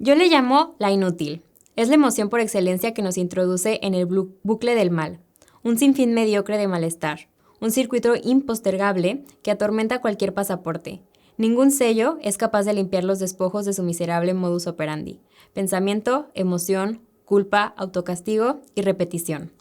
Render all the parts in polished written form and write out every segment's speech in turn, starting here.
Yo le llamo la inútil. Es la emoción por excelencia que nos introduce en el bucle del mal, un sinfín mediocre de malestar, un circuito impostergable que atormenta cualquier pasaporte. Ningún sello es capaz de limpiar los despojos de su miserable modus operandi. Pensamiento, emoción, culpa, autocastigo y repetición.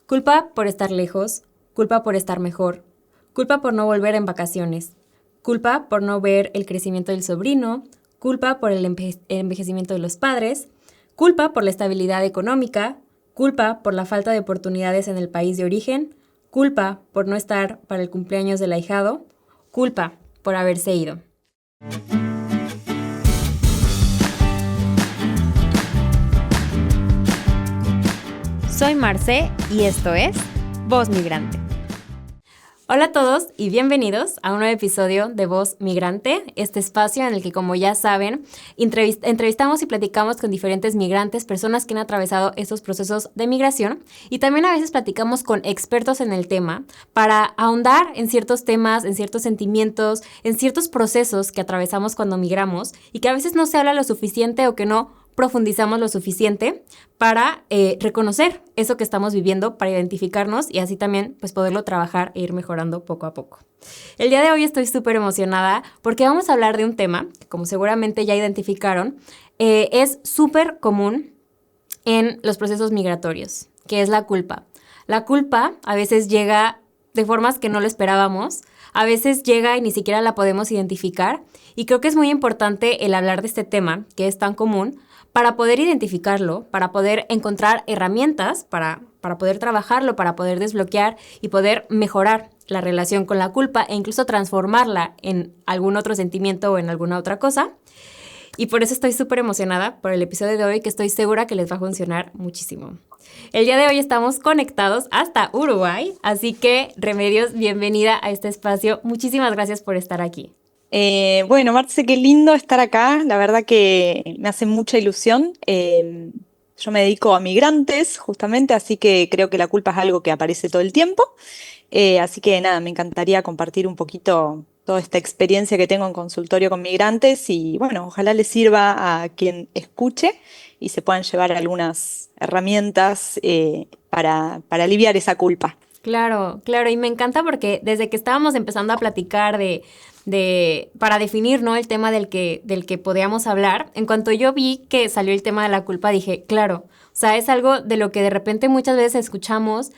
Culpa por estar lejos, culpa por estar mejor, culpa por no volver en vacaciones, culpa por no ver el crecimiento del sobrino, culpa por el envejecimiento de los padres, culpa por la estabilidad económica, culpa por la falta de oportunidades en el país de origen, culpa por no estar para el cumpleaños del ahijado, culpa por haberse ido. Soy Marce y esto es Voz Migrante. Hola a todos y bienvenidos a un nuevo episodio de Voz Migrante, este espacio en el que, como ya saben, entrevistamos y platicamos con diferentes migrantes, personas que han atravesado estos procesos de migración, y también a veces platicamos con expertos en el tema para ahondar en ciertos temas, en ciertos sentimientos, en ciertos procesos que atravesamos cuando migramos y que a veces no se habla lo suficiente o que no profundizamos lo suficiente para reconocer eso que estamos viviendo, para identificarnos y así también pues poderlo trabajar e ir mejorando poco a poco. El día de hoy estoy súper emocionada porque vamos a hablar de un tema que, como seguramente ya identificaron, es súper común en los procesos migratorios, que es la culpa. La culpa a veces llega de formas que no lo esperábamos, a veces llega y ni siquiera la podemos identificar, y creo que es muy importante el hablar de este tema que es tan común para poder identificarlo, para poder encontrar herramientas, para poder trabajarlo, para poder desbloquear y poder mejorar la relación con la culpa e incluso transformarla en algún otro sentimiento o en alguna otra cosa. Y por eso estoy súper emocionada por el episodio de hoy, que estoy segura que les va a funcionar muchísimo. El día de hoy estamos conectados hasta Uruguay, así que Remedios, bienvenida a este espacio. Muchísimas gracias por estar aquí. Bueno, Marce, qué lindo estar acá. La verdad que me hace mucha ilusión. Yo me dedico a migrantes, justamente, así que creo que la culpa es algo que aparece todo el tiempo. Así que nada, me encantaría compartir un poquito toda esta experiencia que tengo en consultorio con migrantes y bueno, ojalá les sirva a quien escuche y se puedan llevar algunas herramientas para aliviar esa culpa. Claro, claro, y me encanta porque desde que estábamos empezando a platicar para definir, ¿no?, el tema del que podíamos hablar, en cuanto yo vi que salió el tema de la culpa, dije, claro, o sea, es algo de lo que de repente muchas veces escuchamos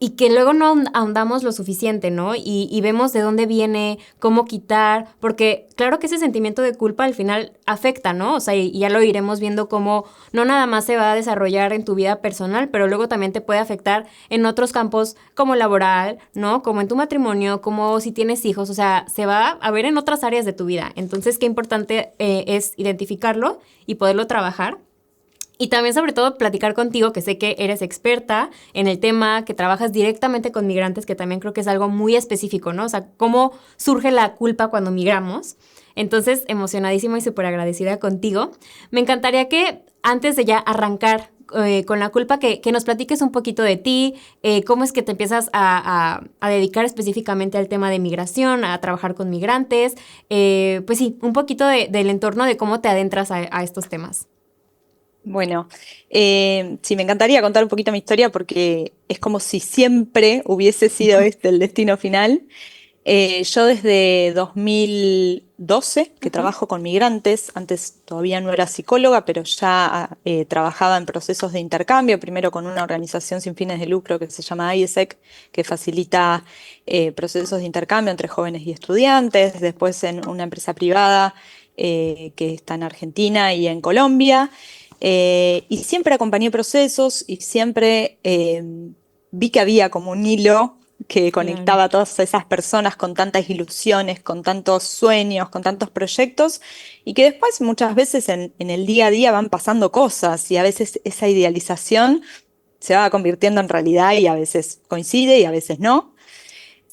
y que luego no ahondamos lo suficiente, ¿no? Y vemos de dónde viene, cómo quitar, porque claro que ese sentimiento de culpa al final afecta, ¿no? O sea, y ya lo iremos viendo cómo no nada más se va a desarrollar en tu vida personal, pero luego también te puede afectar en otros campos como laboral, ¿no? Como en tu matrimonio, como si tienes hijos, o sea, se va a ver en otras áreas de tu vida. Entonces, qué importante es identificarlo y poderlo trabajar. Y también, sobre todo, platicar contigo, que sé que eres experta en el tema, que trabajas directamente con migrantes, que también creo que es algo muy específico, ¿no? O sea, cómo surge la culpa cuando migramos. Entonces, emocionadísima y súper agradecida contigo. Me encantaría que antes de ya arrancar con la culpa, que nos platiques un poquito de ti, cómo es que te empiezas a dedicar específicamente al tema de migración, a trabajar con migrantes. Pues sí, un poquito del entorno de cómo te adentras a estos temas. Bueno, sí, me encantaría contar un poquito mi historia porque es como si siempre hubiese sido este el destino final. Yo desde 2012 que Ujú. trabajo con migrantes, antes todavía no era psicóloga, pero ya trabajaba en procesos de intercambio, primero con una organización sin fines de lucro que se llama IESEC, que facilita procesos de intercambio entre jóvenes y estudiantes, después en una empresa privada que está en Argentina y en Colombia. Y siempre acompañé procesos y siempre vi que había como un hilo que Claro. conectaba a todas esas personas con tantas ilusiones, con tantos sueños, con tantos proyectos, y que después muchas veces en el día a día van pasando cosas y a veces esa idealización se va convirtiendo en realidad y a veces coincide y a veces no.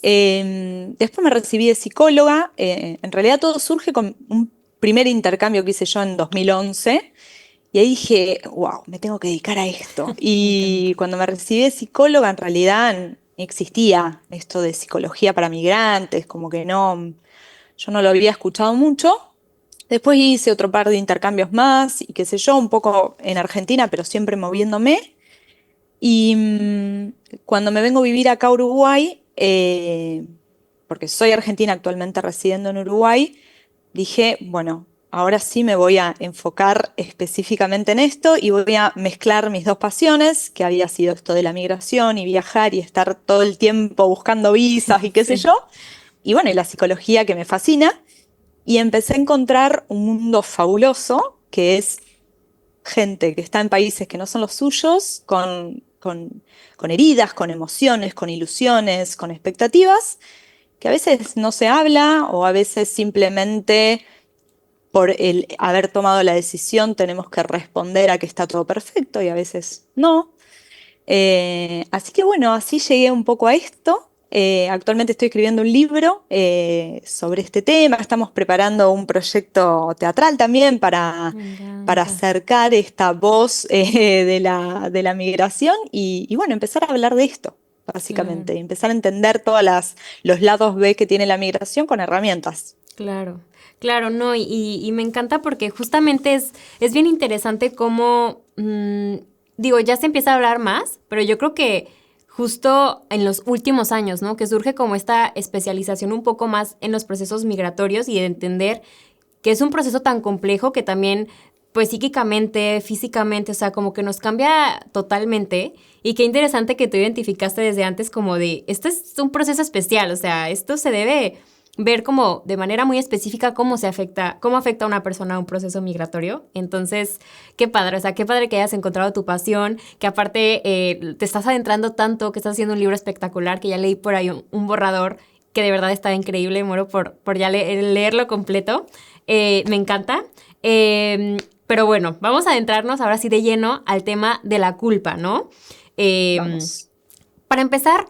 Después me recibí de psicóloga, en realidad todo surge con un primer intercambio que hice yo en 2011. Y ahí dije, wow, me tengo que dedicar a esto. Me encanta. Y cuando me recibí de psicóloga, en realidad existía esto de psicología para migrantes, como que no, yo no lo había escuchado mucho. Después hice otro par de intercambios más y qué sé yo, un poco en Argentina, pero siempre moviéndome. Y cuando me vengo a vivir acá a Uruguay, porque soy argentina actualmente residiendo en Uruguay, dije, bueno, ahora sí me voy a enfocar específicamente en esto y voy a mezclar mis dos pasiones, que había sido esto de la migración y viajar y estar todo el tiempo buscando visas y qué sé Sí. yo, y bueno, y la psicología que me fascina, y empecé a encontrar un mundo fabuloso, que es gente que está en países que no son los suyos, con heridas, con emociones, con ilusiones, con expectativas, que a veces no se habla o a veces simplemente por el haber tomado la decisión tenemos que responder a que está todo perfecto y a veces no. Así que bueno, así llegué un poco a esto. Actualmente estoy escribiendo un libro sobre este tema. Estamos preparando un proyecto teatral también Me para encanta. acercar esta voz de la migración y bueno, empezar a hablar de esto, Claro. básicamente, y empezar a entender todos los lados B que tiene la migración con herramientas. Claro, claro, no, y me encanta porque justamente es bien interesante cómo, digo, ya se empieza a hablar más, pero yo creo que justo en los últimos años, ¿no? Que surge como esta especialización un poco más en los procesos migratorios y de entender que es un proceso tan complejo que también, pues psíquicamente, físicamente, o sea, como que nos cambia totalmente. Y qué interesante que tú identificaste desde antes como de, esto es un proceso especial, o sea, esto se debe ver como de manera muy específica cómo afecta a una persona a un proceso migratorio. Entonces, qué padre, o sea, qué padre que hayas encontrado tu pasión, que aparte te estás adentrando tanto, que estás haciendo un libro espectacular, que ya leí por ahí un borrador que de verdad está increíble, muero por ya leerlo completo. Me encanta. Pero bueno, vamos a adentrarnos ahora sí de lleno al tema de la culpa, ¿no? Eh, Vamos. para empezar,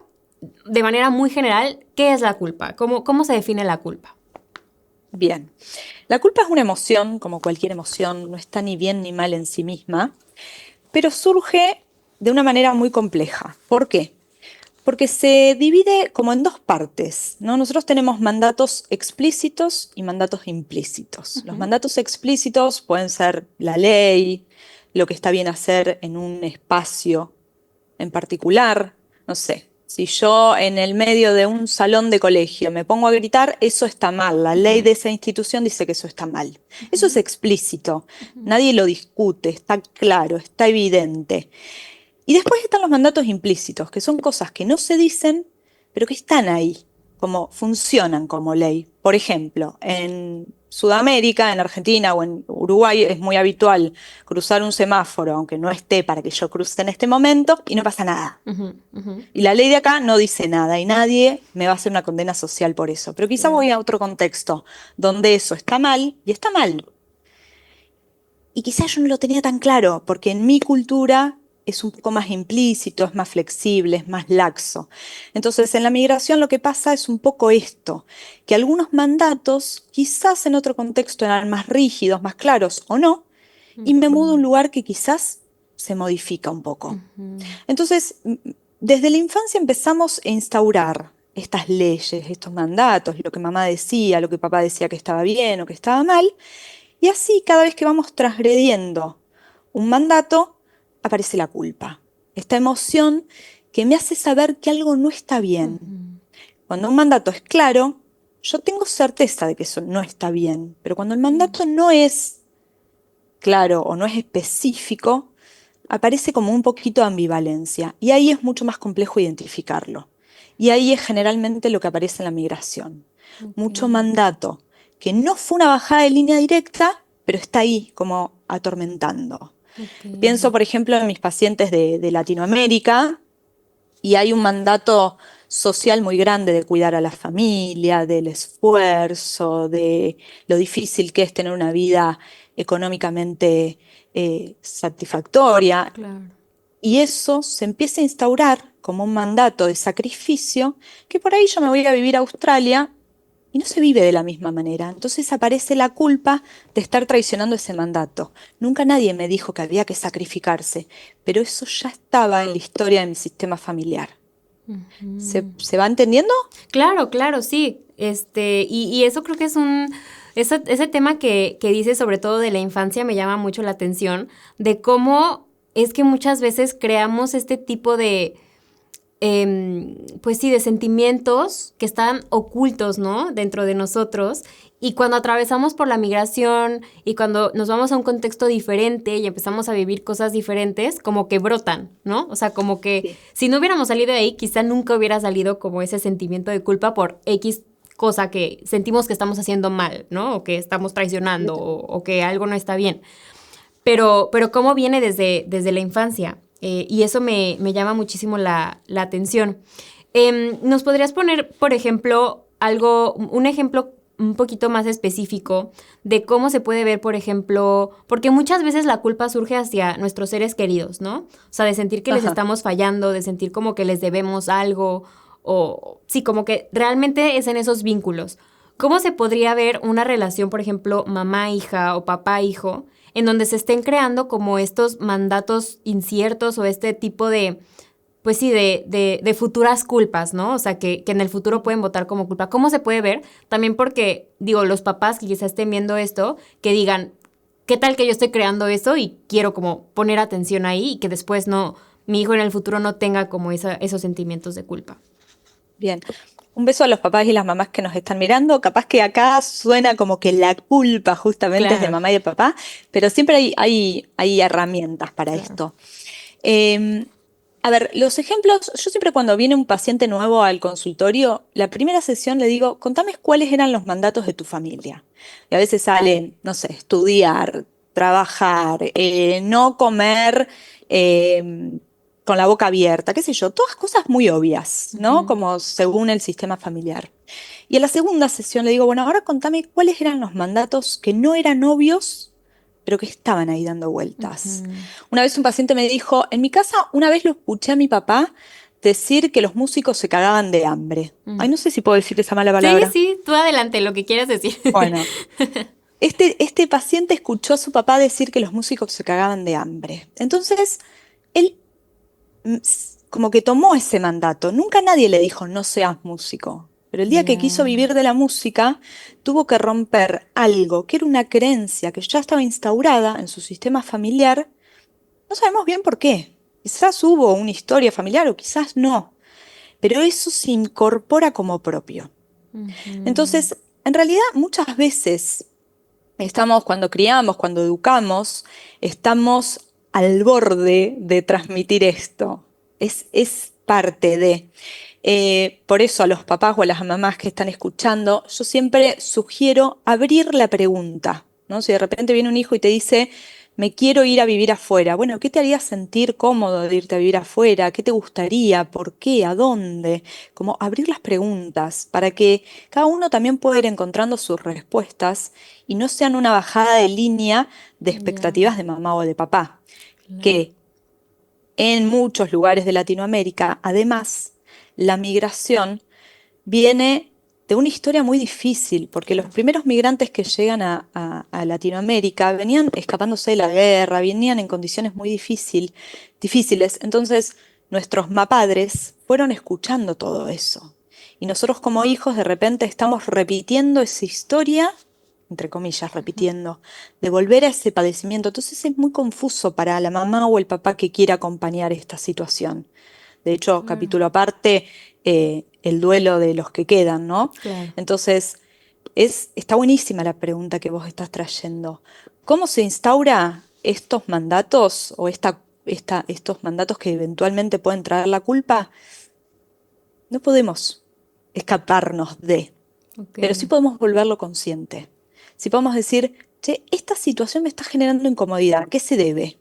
de manera muy general, ¿qué es la culpa? ¿Cómo se define la culpa? Bien. La culpa es una emoción, como cualquier emoción, no está ni bien ni mal en sí misma, pero surge de una manera muy compleja. ¿Por qué? Porque se divide como en dos partes, ¿no? Nosotros tenemos mandatos explícitos y mandatos implícitos. Los Ujú. mandatos explícitos pueden ser la ley, lo que está bien hacer en un espacio en particular, no sé. Si yo en el medio de un salón de colegio me pongo a gritar, eso está mal. La ley Ujú. de esa institución dice que eso está mal. Eso es Ujú. explícito. Ujú. Nadie lo discute, está claro, está evidente. Y después están los mandatos implícitos, que son cosas que no se dicen, pero que están ahí, como funcionan como ley. Por ejemplo, en Sudamérica, en Argentina o en Uruguay es muy habitual cruzar un semáforo, aunque no esté para que yo cruce en este momento, y no pasa nada. Ujú. Ujú. Y la ley de acá no dice nada y nadie me va a hacer una condena social por eso. Pero quizá Claro. voy a otro contexto donde eso está mal y está mal. Y quizás yo no lo tenía tan claro, porque en mi cultura es un poco más implícito, es más flexible, es más laxo. Entonces, en la migración lo que pasa es un poco esto, que algunos mandatos quizás en otro contexto eran más rígidos, más claros o no, y me mudo a un Ujú. lugar que quizás se modifica un poco. Ujú. Entonces, desde la infancia empezamos a instaurar estas leyes, estos mandatos, lo que mamá decía, lo que papá decía que estaba bien o que estaba mal, y así, cada vez que vamos transgrediendo un mandato, aparece la culpa. Esta emoción que me hace saber que algo no está bien. Ujú. Cuando un mandato es claro, yo tengo certeza de que eso no está bien. Pero cuando el mandato no es claro o no es específico, aparece como un poquito de ambivalencia. Y ahí es mucho más complejo identificarlo. Y ahí es generalmente lo que aparece en la migración. Ok. Mucho mandato que no fue una bajada de línea directa, pero está ahí como atormentando. Ok. Pienso, por ejemplo, en mis pacientes de Latinoamérica y hay un mandato social muy grande de cuidar a la familia, del esfuerzo, de lo difícil que es tener una vida económicamente satisfactoria. Claro. Y eso se empieza a instaurar como un mandato de sacrificio, que por ahí yo me voy a vivir a Australia y no se vive de la misma manera. Entonces aparece la culpa de estar traicionando ese mandato. Nunca nadie me dijo que había que sacrificarse, pero eso ya estaba en la historia de mi sistema familiar. Ujú. Se va entendiendo? Claro, claro, sí. Y eso creo que es un. Ese tema que dices, sobre todo de la infancia, me llama mucho la atención, de cómo es que muchas veces creamos este tipo de, pues sí, de sentimientos que están ocultos, ¿no? Dentro de nosotros. Y cuando atravesamos por la migración y cuando nos vamos a un contexto diferente y empezamos a vivir cosas diferentes, como que brotan, ¿no? O sea, como que Sí. si no hubiéramos salido de ahí, quizá nunca hubiera salido como ese sentimiento de culpa por X cosa que sentimos que estamos haciendo mal, ¿no? O que estamos traicionando o que algo no está bien. Pero cómo viene desde la infancia. Y eso me llama muchísimo la atención. ¿Nos podrías poner, por ejemplo, un ejemplo un poquito más específico de cómo se puede ver, por ejemplo, porque muchas veces la culpa surge hacia nuestros seres queridos, ¿no? O sea, de sentir que les Ajá. estamos fallando, de sentir como que les debemos algo, o sí, como que realmente es en esos vínculos. ¿Cómo se podría ver una relación, por ejemplo, mamá-hija o papá-hijo, en donde se estén creando como estos mandatos inciertos o este tipo de, pues sí, de futuras culpas, ¿no? O sea, que en el futuro pueden votar como culpa. ¿Cómo se puede ver? También porque, digo, los papás que quizás estén viendo esto, que digan, ¿qué tal que yo estoy creando eso y quiero como poner atención ahí y que después no, mi hijo en el futuro no tenga como esos sentimientos de culpa? Bien. Un beso a los papás y las mamás que nos están mirando. Capaz que acá suena como que la culpa justamente es de Claro, mamá y de papá, pero siempre hay herramientas para claro. esto. Eh, a ver, los ejemplos, yo siempre cuando viene un paciente nuevo al consultorio, la primera sesión le digo, contame cuáles eran los mandatos de tu familia. Y a veces salen, no sé, estudiar, trabajar, no comer con la boca abierta, qué sé yo, todas cosas muy obvias, ¿no? Ujú, Como según el sistema familiar. Y en la segunda sesión le digo, bueno, ahora contame cuáles eran los mandatos que no eran obvios, pero que estaban ahí dando vueltas. ujú. Una vez un paciente me dijo, en mi casa una vez lo escuché a mi papá decir que los músicos se cagaban de hambre. Ay, Mm. no sé si puedo decir esa mala Sí, palabra. sí, tú adelante, lo que quieras decir. Bueno, este paciente escuchó a su papá decir que los músicos se cagaban de hambre. Entonces, él como que tomó ese mandato. Nunca nadie le dijo, no seas músico. Pero el día que quiso Ya, vivir de la música, tuvo que romper algo que era una creencia que ya estaba instaurada en su sistema familiar. No sabemos bien por qué. Quizás hubo una historia familiar o quizás no, pero eso se incorpora como propio. ujú, Entonces, en realidad muchas veces estamos, cuando criamos, cuando educamos, estamos al borde de transmitir esto. Es parte de. Por eso a los papás o a las mamás que están escuchando, yo siempre sugiero abrir la pregunta, ¿no? Si de repente viene un hijo y te dice, me quiero ir a vivir afuera, bueno, ¿qué te haría sentir cómodo de irte a vivir afuera? ¿Qué te gustaría? ¿Por qué? ¿A dónde? Como abrir las preguntas para que cada uno también pueda ir encontrando sus respuestas y no sean una bajada de línea de ya, expectativas de mamá o de papá, claro. que en muchos lugares de Latinoamérica, además, la migración viene de una historia muy difícil, porque los primeros migrantes que llegan a Latinoamérica venían escapándose de la guerra, venían en condiciones muy difíciles. Entonces, nuestros mapadres fueron escuchando todo eso. Y nosotros como hijos de repente estamos repitiendo esa historia, entre comillas, repitiendo, de volver a ese padecimiento. Entonces es muy confuso para la mamá o el papá que quiera acompañar esta situación. De hecho, Claro, capítulo aparte, el duelo de los que quedan, ¿no? claro. Entonces, está buenísima la pregunta que vos estás trayendo. ¿Cómo se instaura estos mandatos o estos mandatos que eventualmente pueden traer la culpa? No podemos escaparnos de, Ok. pero sí podemos volverlo consciente. Si podemos decir, che, esta situación me está generando incomodidad, ¿a qué se debe?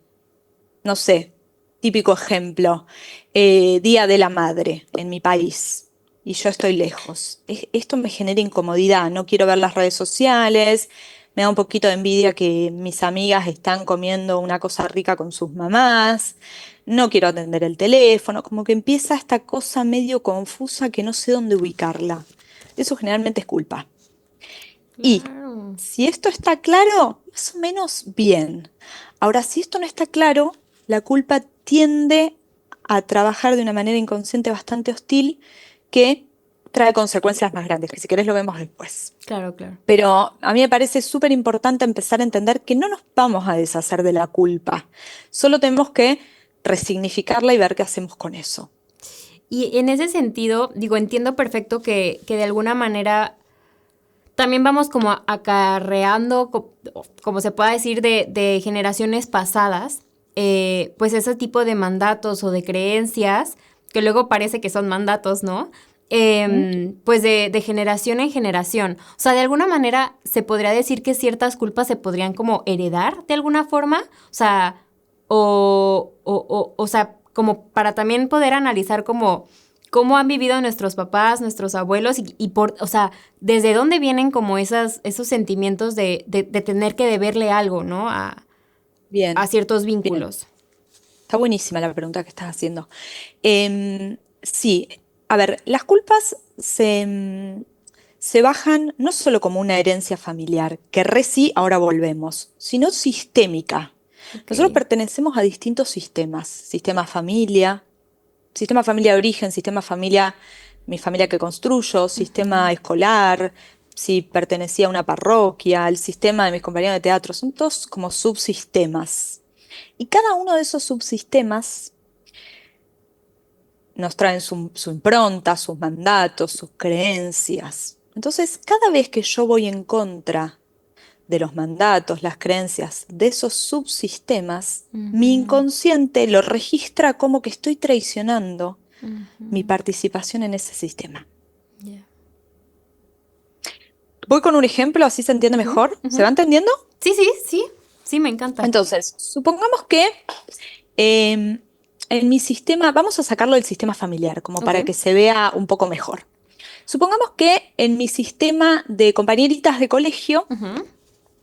No sé, típico ejemplo, Día de la Madre en mi país y yo estoy lejos. Esto me genera incomodidad, no quiero ver las redes sociales, me da un poquito de envidia que mis amigas están comiendo una cosa rica con sus mamás, no quiero atender el teléfono, como que empieza esta cosa medio confusa que no sé dónde ubicarla. Eso generalmente es culpa. Y Claro. si esto está claro, más o menos bien. Ahora, si esto no está claro, la culpa tiende a trabajar de una manera inconsciente bastante hostil que trae consecuencias más grandes, que si querés lo vemos después. Claro, claro. Pero a mí me parece súper importante empezar a entender que no nos vamos a deshacer de la culpa, solo tenemos que resignificarla y ver qué hacemos con eso. Y en ese sentido, digo, entiendo perfecto que de alguna manera también vamos como acarreando, como se pueda decir, de generaciones pasadas, pues ese tipo de mandatos o de creencias, que luego parece que son mandatos, ¿no? Pues de generación en generación. O sea, de alguna manera se podría decir que ciertas culpas se podrían como heredar de alguna forma. O sea, o sea, como para también poder analizar como cómo han vivido nuestros papás, nuestros abuelos y por, o sea, desde dónde vienen como esos sentimientos de tener que deberle algo, ¿no? Bien, A ciertos bien. vínculos. Está buenísima la pregunta que estás haciendo. Sí, a ver, las culpas se bajan no solo como una herencia familiar, que sí, ahora volvemos, sino sistémica. Ok. Nosotros pertenecemos a distintos sistemas, sistema familia de origen, sistema familia, mi familia que construyo, sistema escolar, si pertenecía a una parroquia, el sistema de mis compañeros de teatro, son todos como subsistemas. Y cada uno de esos subsistemas nos traen su impronta, sus mandatos, sus creencias. Entonces, cada vez que yo voy en contra de los mandatos, las creencias de esos subsistemas, mi Ujú, inconsciente lo registra como que estoy traicionando mi ujú, participación en ese sistema. ya. Voy con un ejemplo, así se entiende Ujú, mejor. ¿Se ujú. va entendiendo? Sí, sí, sí, sí, me encanta. Entonces, supongamos que em, en mi sistema, vamos a sacarlo del sistema familiar, como Ok. para que se vea un poco mejor. Supongamos que en mi sistema de compañeritas de colegio Ujú,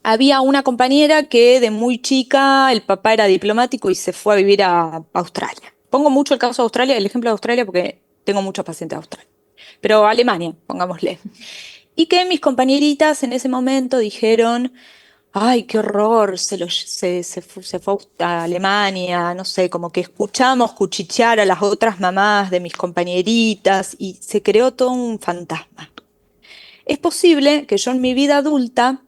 había una compañera que de muy chica el papá era diplomático y se fue a vivir a Australia. Pongo mucho el caso de Australia, el ejemplo de Australia porque tengo muchos pacientes de Australia. Pero Alemania, pongámosle. Y que mis compañeritas en ese momento dijeron, ay, qué horror, se fue a Alemania, no sé, como que escuchamos cuchichear a las otras mamás de mis compañeritas y se creó todo un fantasma. Es posible que yo en mi vida adulta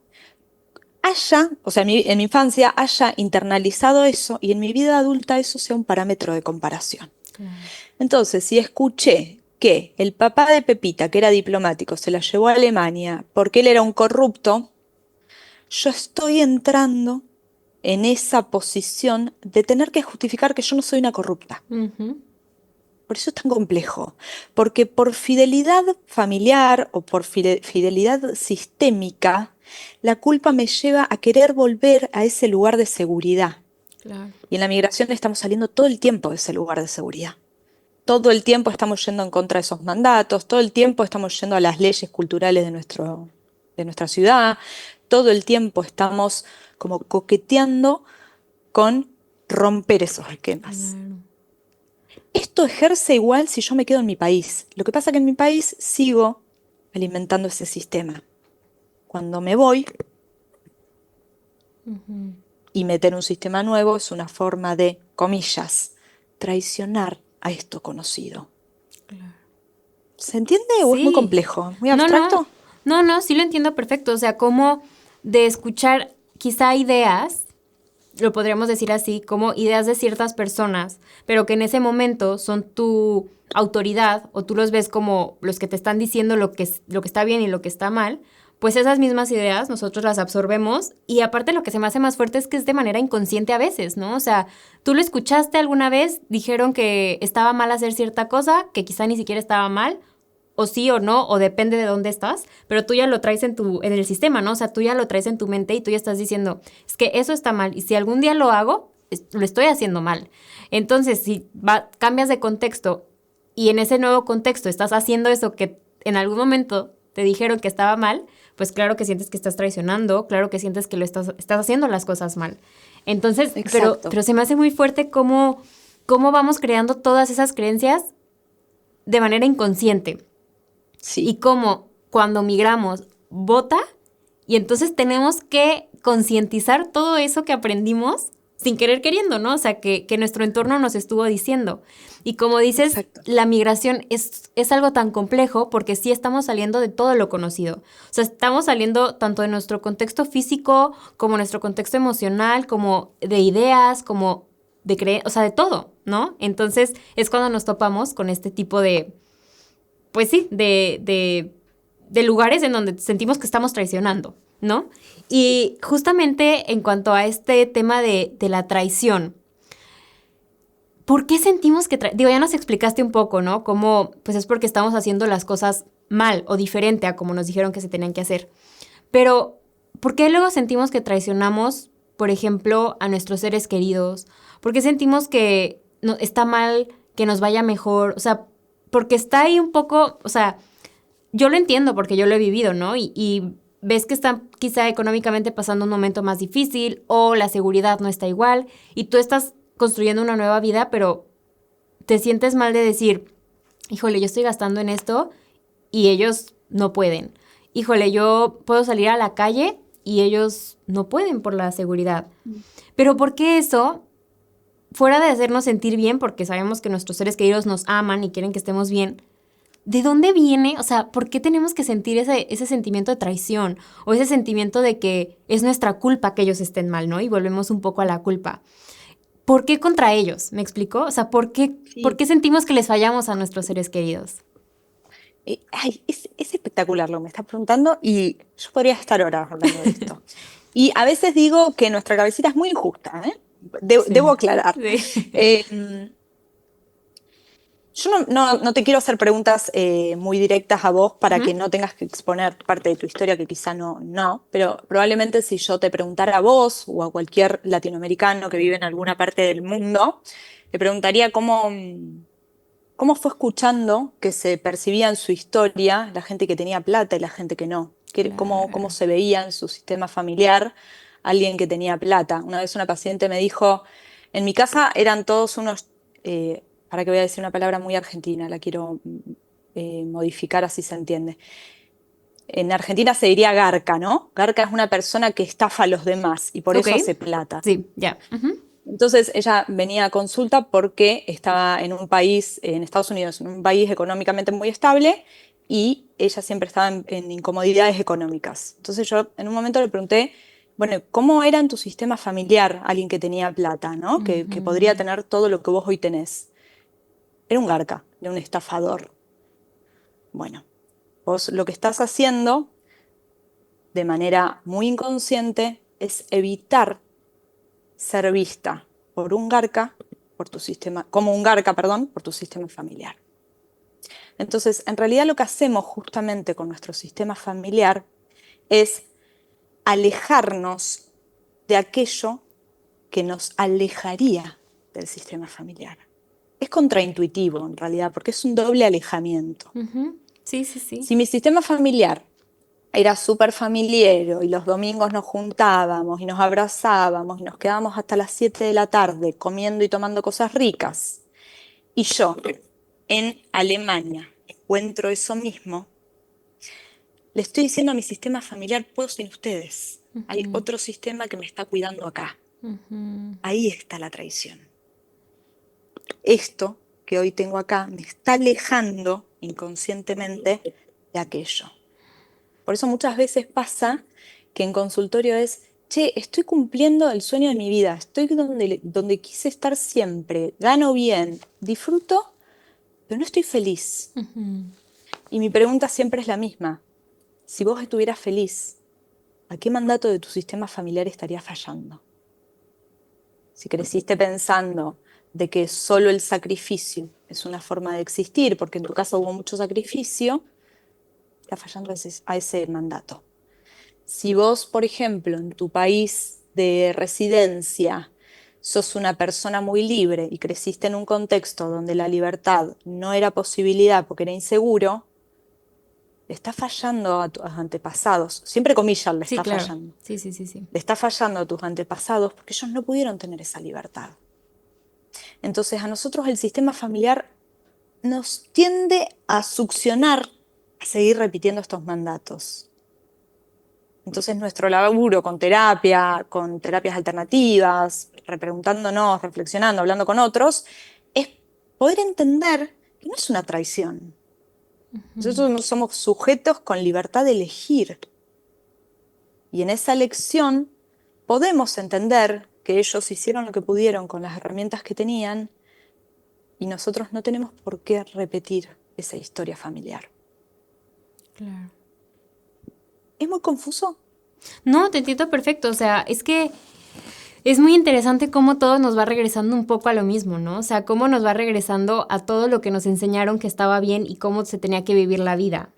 haya, o sea, en mi infancia haya internalizado eso y en mi vida adulta eso sea un parámetro de comparación. claro. Entonces, si escuché que el papá de Pepita, que era diplomático, se la llevó a Alemania porque él era un corrupto, yo estoy entrando en esa posición de tener que justificar que yo no soy una corrupta. Ujú, Por eso es tan complejo, porque por fidelidad familiar o por fidelidad sistémica, la culpa me lleva a querer volver a ese lugar de seguridad. claro. Y en la migración estamos saliendo todo el tiempo de ese lugar de seguridad. Todo el tiempo estamos yendo en contra de esos mandatos, todo el tiempo estamos yendo a las leyes culturales de nuestra ciudad, todo el tiempo estamos como coqueteando con romper esos esquemas. Claro. Esto ejerce igual si yo me quedo en mi país. Lo que pasa es que en mi país sigo alimentando ese sistema. Cuando me voy Ujú, y meter un sistema nuevo es una forma de, comillas, traicionar a esto conocido. claro. ¿Se entiende o es muy Sí. complejo? ¿Muy No, no, abstracto? no, no, sí lo entiendo perfecto. O sea, como de escuchar quizá ideas, lo podríamos decir así, como ideas de ciertas personas, pero que en ese momento son tu autoridad o tú los ves como los que te están diciendo lo que está bien y lo que está mal, pues esas mismas ideas nosotros las absorbemos y aparte lo que se me hace más fuerte es que es de manera inconsciente a veces, ¿no? O sea, tú lo escuchaste alguna vez, dijeron que estaba mal hacer cierta cosa, que quizá ni siquiera estaba mal, o sí o no, o depende de dónde estás, pero tú ya lo traes en el sistema, ¿no? O sea, tú ya lo traes en tu mente y tú ya estás diciendo, es que eso está mal, y si algún día lo hago, lo estoy haciendo mal. Entonces, si cambias de contexto y en ese nuevo contexto estás haciendo eso que en algún momento te dijeron que estaba mal, pues claro que sientes que estás traicionando, claro que sientes que estás haciendo las cosas mal. Entonces, Exacto. pero se me hace muy fuerte cómo vamos creando todas esas creencias de manera inconsciente y Sí, cómo cuando migramos bota y entonces tenemos que concientizar todo eso que aprendimos sin querer queriendo, ¿no? O sea, que nuestro entorno nos estuvo diciendo. Y como dices, Exacto. la migración es algo tan complejo porque sí estamos saliendo de todo lo conocido. O sea, estamos saliendo tanto de nuestro contexto físico como nuestro contexto emocional, como de ideas, como de o sea, de todo, ¿no? Entonces es cuando nos topamos con este tipo de, pues sí, de lugares en donde sentimos que estamos traicionando, ¿no? Y justamente en cuanto a este tema de la traición, ¿por qué sentimos que digo, ya nos explicaste un poco, ¿no? Cómo, pues es porque estamos haciendo las cosas mal o diferente a como nos dijeron que se tenían que hacer. Pero, ¿por qué luego sentimos que traicionamos, por ejemplo, a nuestros seres queridos? ¿Por qué sentimos que no, está mal que nos vaya mejor? O sea, porque está ahí un poco, o sea, yo lo entiendo porque yo lo he vivido, ¿no? Y ves que están quizá económicamente pasando un momento más difícil o la seguridad no está igual y tú estás construyendo una nueva vida, pero te sientes mal de decir, híjole, yo estoy gastando en esto y ellos no pueden. Híjole, yo puedo salir a la calle y ellos no pueden por la seguridad. Pero ¿por qué eso, fuera de hacernos sentir bien, porque sabemos que nuestros seres queridos nos aman y quieren que estemos bien, ¿de dónde viene? O sea, ¿por qué tenemos que sentir ese sentimiento de traición o ese sentimiento de que es nuestra culpa que ellos estén mal, ¿no? Y volvemos un poco a la culpa. ¿Por qué contra ellos? ¿Me explicó? O sea, ¿por Sí. qué sentimos que les fallamos a nuestros seres queridos? Ay, es espectacular lo que me estás preguntando y yo podría estar horas hablando de esto. Y a veces digo que nuestra cabecita es muy injusta, ¿eh? Debo Sí. aclarar. Sí. Eh, yo no te quiero hacer preguntas muy directas a vos para Ujú. que no tengas que exponer parte de tu historia que quizá no, pero probablemente si yo te preguntara a vos o a cualquier latinoamericano que vive en alguna parte del mundo, te preguntaría cómo fue escuchando que se percibía en su historia la gente que tenía plata y la gente que no, cómo Claro. se veía en su sistema familiar alguien que tenía plata. Una vez una paciente me dijo, en mi casa eran todos unos, para que voy a decir una palabra muy argentina, la quiero modificar así se entiende. En Argentina se diría garca, ¿no? Garca es una persona que estafa a los demás y por Ok. eso hace plata. Sí, ya. Ujú. Entonces ella venía a consulta porque estaba en un país, en Estados Unidos, en un país económicamente muy estable y ella siempre estaba en incomodidades económicas. Entonces yo en un momento le pregunté, bueno, ¿cómo era en tu sistema familiar alguien que tenía plata, ¿no? Que podría Ujú. tener todo lo que vos hoy tenés. Era un garca, era un estafador. Bueno, vos lo que estás haciendo de manera muy inconsciente es evitar ser vista por un garca, por tu sistema, como un garca, perdón, por tu sistema familiar. Entonces, en realidad lo que hacemos justamente con nuestro sistema familiar es alejarnos de aquello que nos alejaría del sistema familiar. Es contraintuitivo en realidad, porque es un doble alejamiento. Ujú. Sí, sí, sí. Si mi sistema familiar era súper familiero y los domingos nos juntábamos y nos abrazábamos y nos quedábamos hasta las 7 de la tarde comiendo y tomando cosas ricas. Y yo en Alemania encuentro eso mismo, le estoy diciendo a mi sistema familiar, puedo sin ustedes. Hay Ujú. otro sistema que me está cuidando acá. Ujú. Ahí está la traición. Esto que hoy tengo acá me está alejando inconscientemente de aquello. Por eso muchas veces pasa que en consultorio es, che, estoy cumpliendo el sueño de mi vida, estoy donde quise estar siempre, gano bien, disfruto, pero no estoy feliz. Ujú. Y mi pregunta siempre es la misma. Si vos estuvieras feliz, ¿a qué mandato de tu sistema familiar estarías fallando? Si creciste pensando de que solo el sacrificio es una forma de existir, porque en tu caso hubo mucho sacrificio, estás fallando a ese mandato. Si vos, por ejemplo, en tu país de residencia sos una persona muy libre y creciste en un contexto donde la libertad no era posibilidad porque era inseguro, le está fallando a tus antepasados. Siempre comillas, le Sí, está claro. fallando. Sí, sí, sí, sí. Le está fallando a tus antepasados porque ellos no pudieron tener esa libertad. Entonces a nosotros el sistema familiar nos tiende a succionar a seguir repitiendo estos mandatos. Entonces nuestro laburo con terapia, con terapias alternativas, repreguntándonos, reflexionando, hablando con otros, es poder entender que no es una traición. Nosotros somos sujetos con libertad de elegir. Y en esa elección podemos entender que ellos hicieron lo que pudieron con las herramientas que tenían y nosotros no tenemos por qué repetir esa historia familiar. Claro. ¿Es muy confuso? No, te entiendo perfecto. O sea, es que es muy interesante cómo todo nos va regresando un poco a lo mismo, ¿no? O sea, cómo nos va regresando a todo lo que nos enseñaron que estaba bien y cómo se tenía que vivir la vida.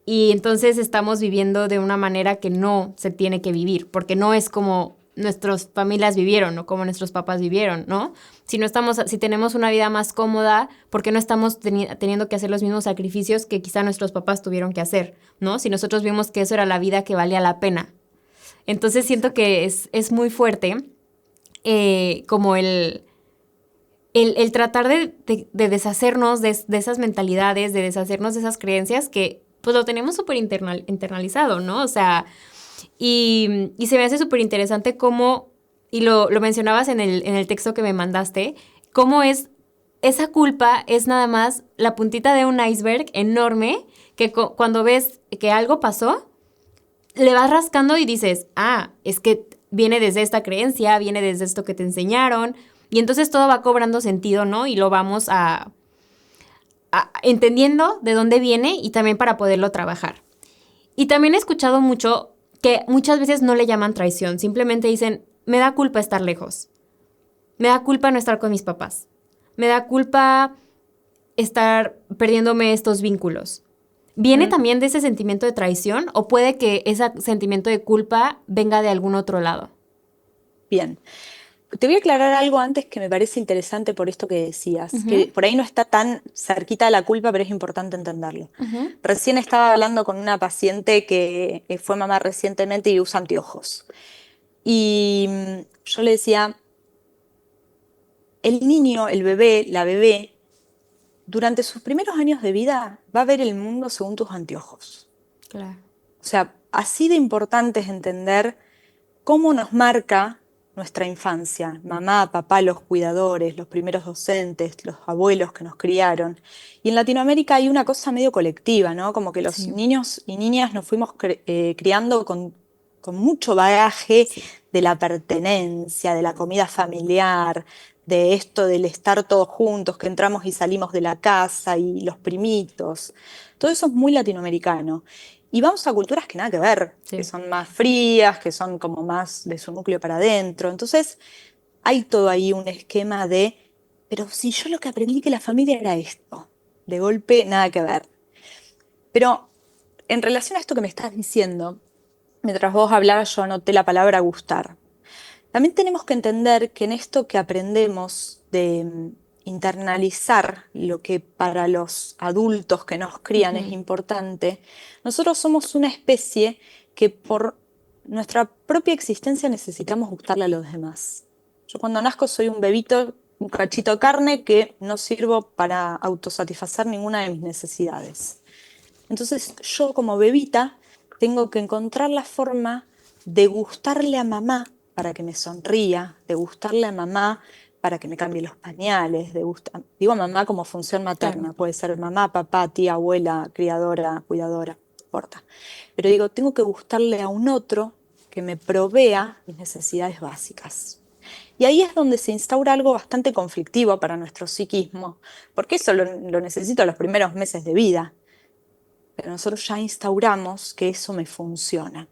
Y entonces estamos viviendo de una manera que no se tiene que vivir, porque no es como nuestras familias vivieron o como nuestros papás vivieron, ¿no? Si tenemos una vida más cómoda, ¿por qué no estamos teniendo que hacer los mismos sacrificios que quizá nuestros papás tuvieron que hacer, ¿no? Si nosotros vimos que eso era la vida que valía la pena. Entonces siento que es muy fuerte como el tratar de deshacernos de esas mentalidades, de deshacernos de esas creencias que pues lo tenemos súper internalizado, ¿no? O sea, y se me hace súper interesante cómo, y lo mencionabas en el texto que me mandaste, cómo esa culpa es nada más la puntita de un iceberg enorme que cuando ves que algo pasó, le vas rascando y dices, es que viene desde esta creencia, viene desde esto que te enseñaron, y entonces todo va cobrando sentido, ¿no? Y lo vamos entendiendo de dónde viene y también para poderlo trabajar. Y también he escuchado mucho que muchas veces no le llaman traición, simplemente dicen, me da culpa estar lejos, me da culpa no estar con mis papás, me da culpa estar perdiéndome estos vínculos. ¿Viene también de ese sentimiento de traición o puede que ese sentimiento de culpa venga de algún otro lado? Bien. Te voy a aclarar algo antes que me parece interesante por esto que decías, que por ahí no está tan cerquita de la culpa, pero es importante entenderlo. Recién estaba hablando con una paciente que fue mamá recientemente y usa anteojos. Y yo le decía, el niño, el bebé, la bebé, durante sus primeros años de vida va a ver el mundo según tus anteojos. Claro. O sea, así de importante es entender cómo nos marca nuestra infancia, mamá, papá, los cuidadores, los primeros docentes, los abuelos que nos criaron. Y en Latinoamérica hay una cosa medio colectiva, ¿no? Como que los niños y niñas nos fuimos criando con mucho bagaje de la pertenencia, de la comida familiar, de esto del estar todos juntos, que entramos y salimos de la casa y los primitos. Todo eso es muy latinoamericano. Y vamos a culturas que nada que ver, que son más frías, que son como más de su núcleo para adentro. Entonces, hay todo ahí un esquema pero si yo lo que aprendí que la familia era esto, de golpe nada que ver. Pero en relación a esto que me estás diciendo, mientras vos hablabas yo anoté la palabra gustar. También tenemos que entender que en esto que aprendemos de internalizar lo que para los adultos que nos crían es importante, nosotros somos una especie que por nuestra propia existencia necesitamos gustarle a los demás. Yo cuando nazco soy un bebito, un cachito de carne que no sirvo para autosatisfacer ninguna de mis necesidades. Entonces yo como bebita tengo que encontrar la forma de gustarle a mamá para que me sonría, de gustarle a mamá para que me cambie los pañales, digo mamá como función materna, claro. Puede ser mamá, papá, tía, abuela, criadora, cuidadora, no importa. Pero digo, tengo que gustarle a un otro que me provea mis necesidades básicas. Y ahí es donde se instaura algo bastante conflictivo para nuestro psiquismo, porque eso lo necesito los primeros meses de vida. Pero nosotros ya instauramos que eso me funciona.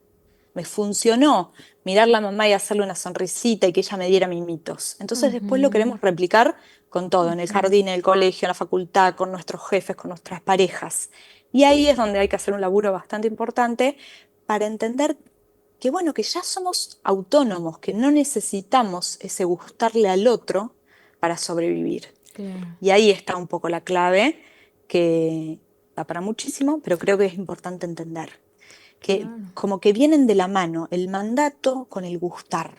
Me funcionó mirar a la mamá y hacerle una sonrisita y que ella me diera mimitos. Entonces después lo queremos replicar con todo, en el jardín, en el colegio, en la facultad, con nuestros jefes, con nuestras parejas. Y ahí es donde hay que hacer un laburo bastante importante para entender que bueno, que ya somos autónomos, que no necesitamos ese gustarle al otro para sobrevivir. Claro. Y ahí está un poco la clave que da para muchísimo, pero creo que es importante entender que como que vienen de la mano el mandato con el gustar.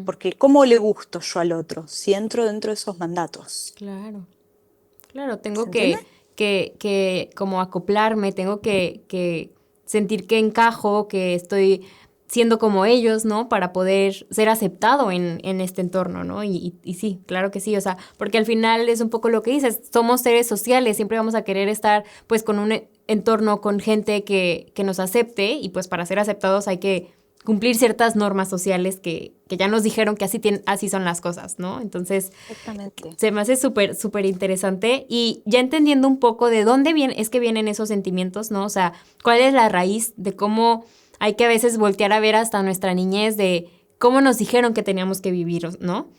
Porque ¿cómo le gusto yo al otro si entro dentro de esos mandatos? Claro, tengo que como acoplarme, tengo que sentir que encajo, que estoy siendo como ellos, ¿no? Para poder ser aceptado en este entorno, ¿no? Y sí, claro que sí, o sea, porque al final es un poco lo que dices, somos seres sociales, siempre vamos a querer estar pues con un entorno, con gente que nos acepte y pues para ser aceptados hay que cumplir ciertas normas sociales que ya nos dijeron que así son las cosas, ¿no? Entonces, Exactamente. se me hace súper interesante y ya entendiendo un poco de dónde es que vienen esos sentimientos, ¿no? O sea, cuál es la raíz de cómo hay que a veces voltear a ver hasta nuestra niñez de cómo nos dijeron que teníamos que vivir, ¿no?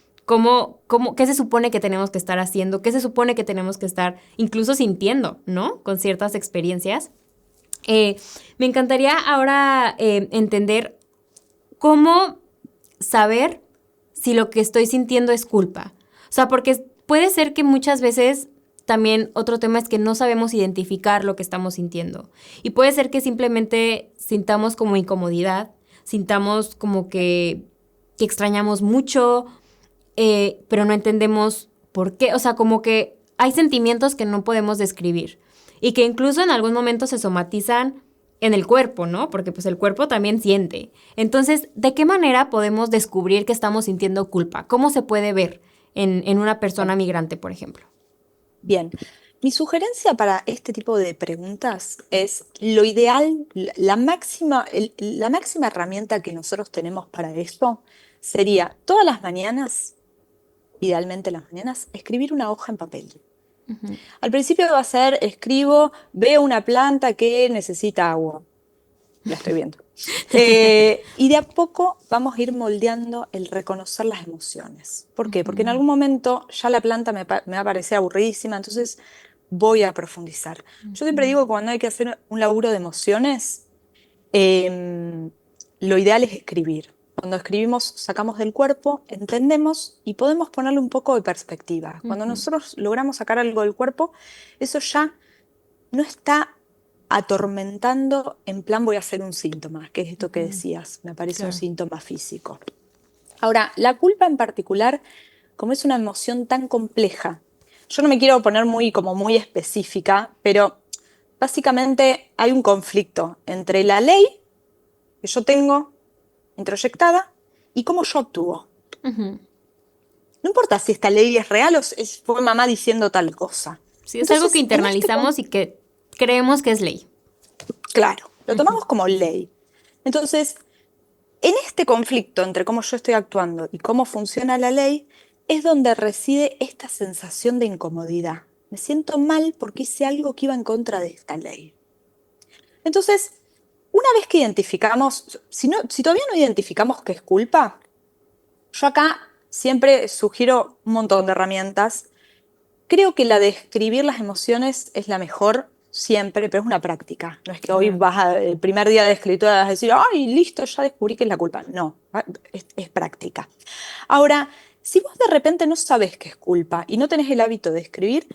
¿Qué se supone que tenemos que estar haciendo? ¿Qué se supone que tenemos que estar incluso sintiendo, ¿no? Con ciertas experiencias. Me encantaría ahora entender cómo saber si lo que estoy sintiendo es culpa. O sea, porque puede ser que muchas veces también otro tema es que no sabemos identificar lo que estamos sintiendo. Y puede ser que simplemente sintamos como incomodidad, sintamos como que extrañamos mucho, pero no entendemos por qué. O sea, como que hay sentimientos que no podemos describir y que incluso en algún momento se somatizan en el cuerpo, ¿no? Porque pues el cuerpo también siente. Entonces, ¿de qué manera podemos descubrir que estamos sintiendo culpa? ¿Cómo se puede ver en una persona migrante, por ejemplo? Bien, mi sugerencia para este tipo de preguntas es lo ideal, la máxima herramienta que nosotros tenemos para eso sería todas las mañanas, idealmente las mañanas, escribir una hoja en papel. Al principio va a ser, veo una planta que necesita agua. La estoy viendo. Y de a poco vamos a ir moldeando el reconocer las emociones. ¿Por qué? Porque en algún momento ya la planta me va a parecer aburridísima, entonces voy a profundizar. Yo siempre digo que cuando hay que hacer un laburo de emociones, lo ideal es escribir. Cuando escribimos, sacamos del cuerpo, entendemos y podemos ponerle un poco de perspectiva. Cuando nosotros logramos sacar algo del cuerpo, eso ya no está atormentando en plan voy a hacer un síntoma, que es esto que decías, me parece un Claro. síntoma físico. Ahora, la culpa en particular, como es una emoción tan compleja, yo no me quiero poner como muy específica, pero básicamente hay un conflicto entre la ley que yo tengo introyectada y cómo yo actúo. No importa si esta ley es real o fue mamá diciendo tal cosa. Sí, es algo que Entonces, en este internalizamos y que creemos que es ley. claro, lo tomamos como ley. Entonces, en este conflicto entre cómo yo estoy actuando y cómo funciona la ley, es donde reside esta sensación de incomodidad. Me siento mal porque hice algo que iba en contra de esta ley. Entonces, una vez que identificamos, si todavía no identificamos qué es culpa, yo acá siempre sugiero un montón de herramientas. Creo que la de escribir las emociones es la mejor siempre, pero es una práctica. No es que hoy Claro. el primer día de escritura vas a decir, ay, listo, ya descubrí que es la culpa. No, es práctica. Ahora, si vos de repente no sabes qué es culpa y no tenés el hábito de escribir,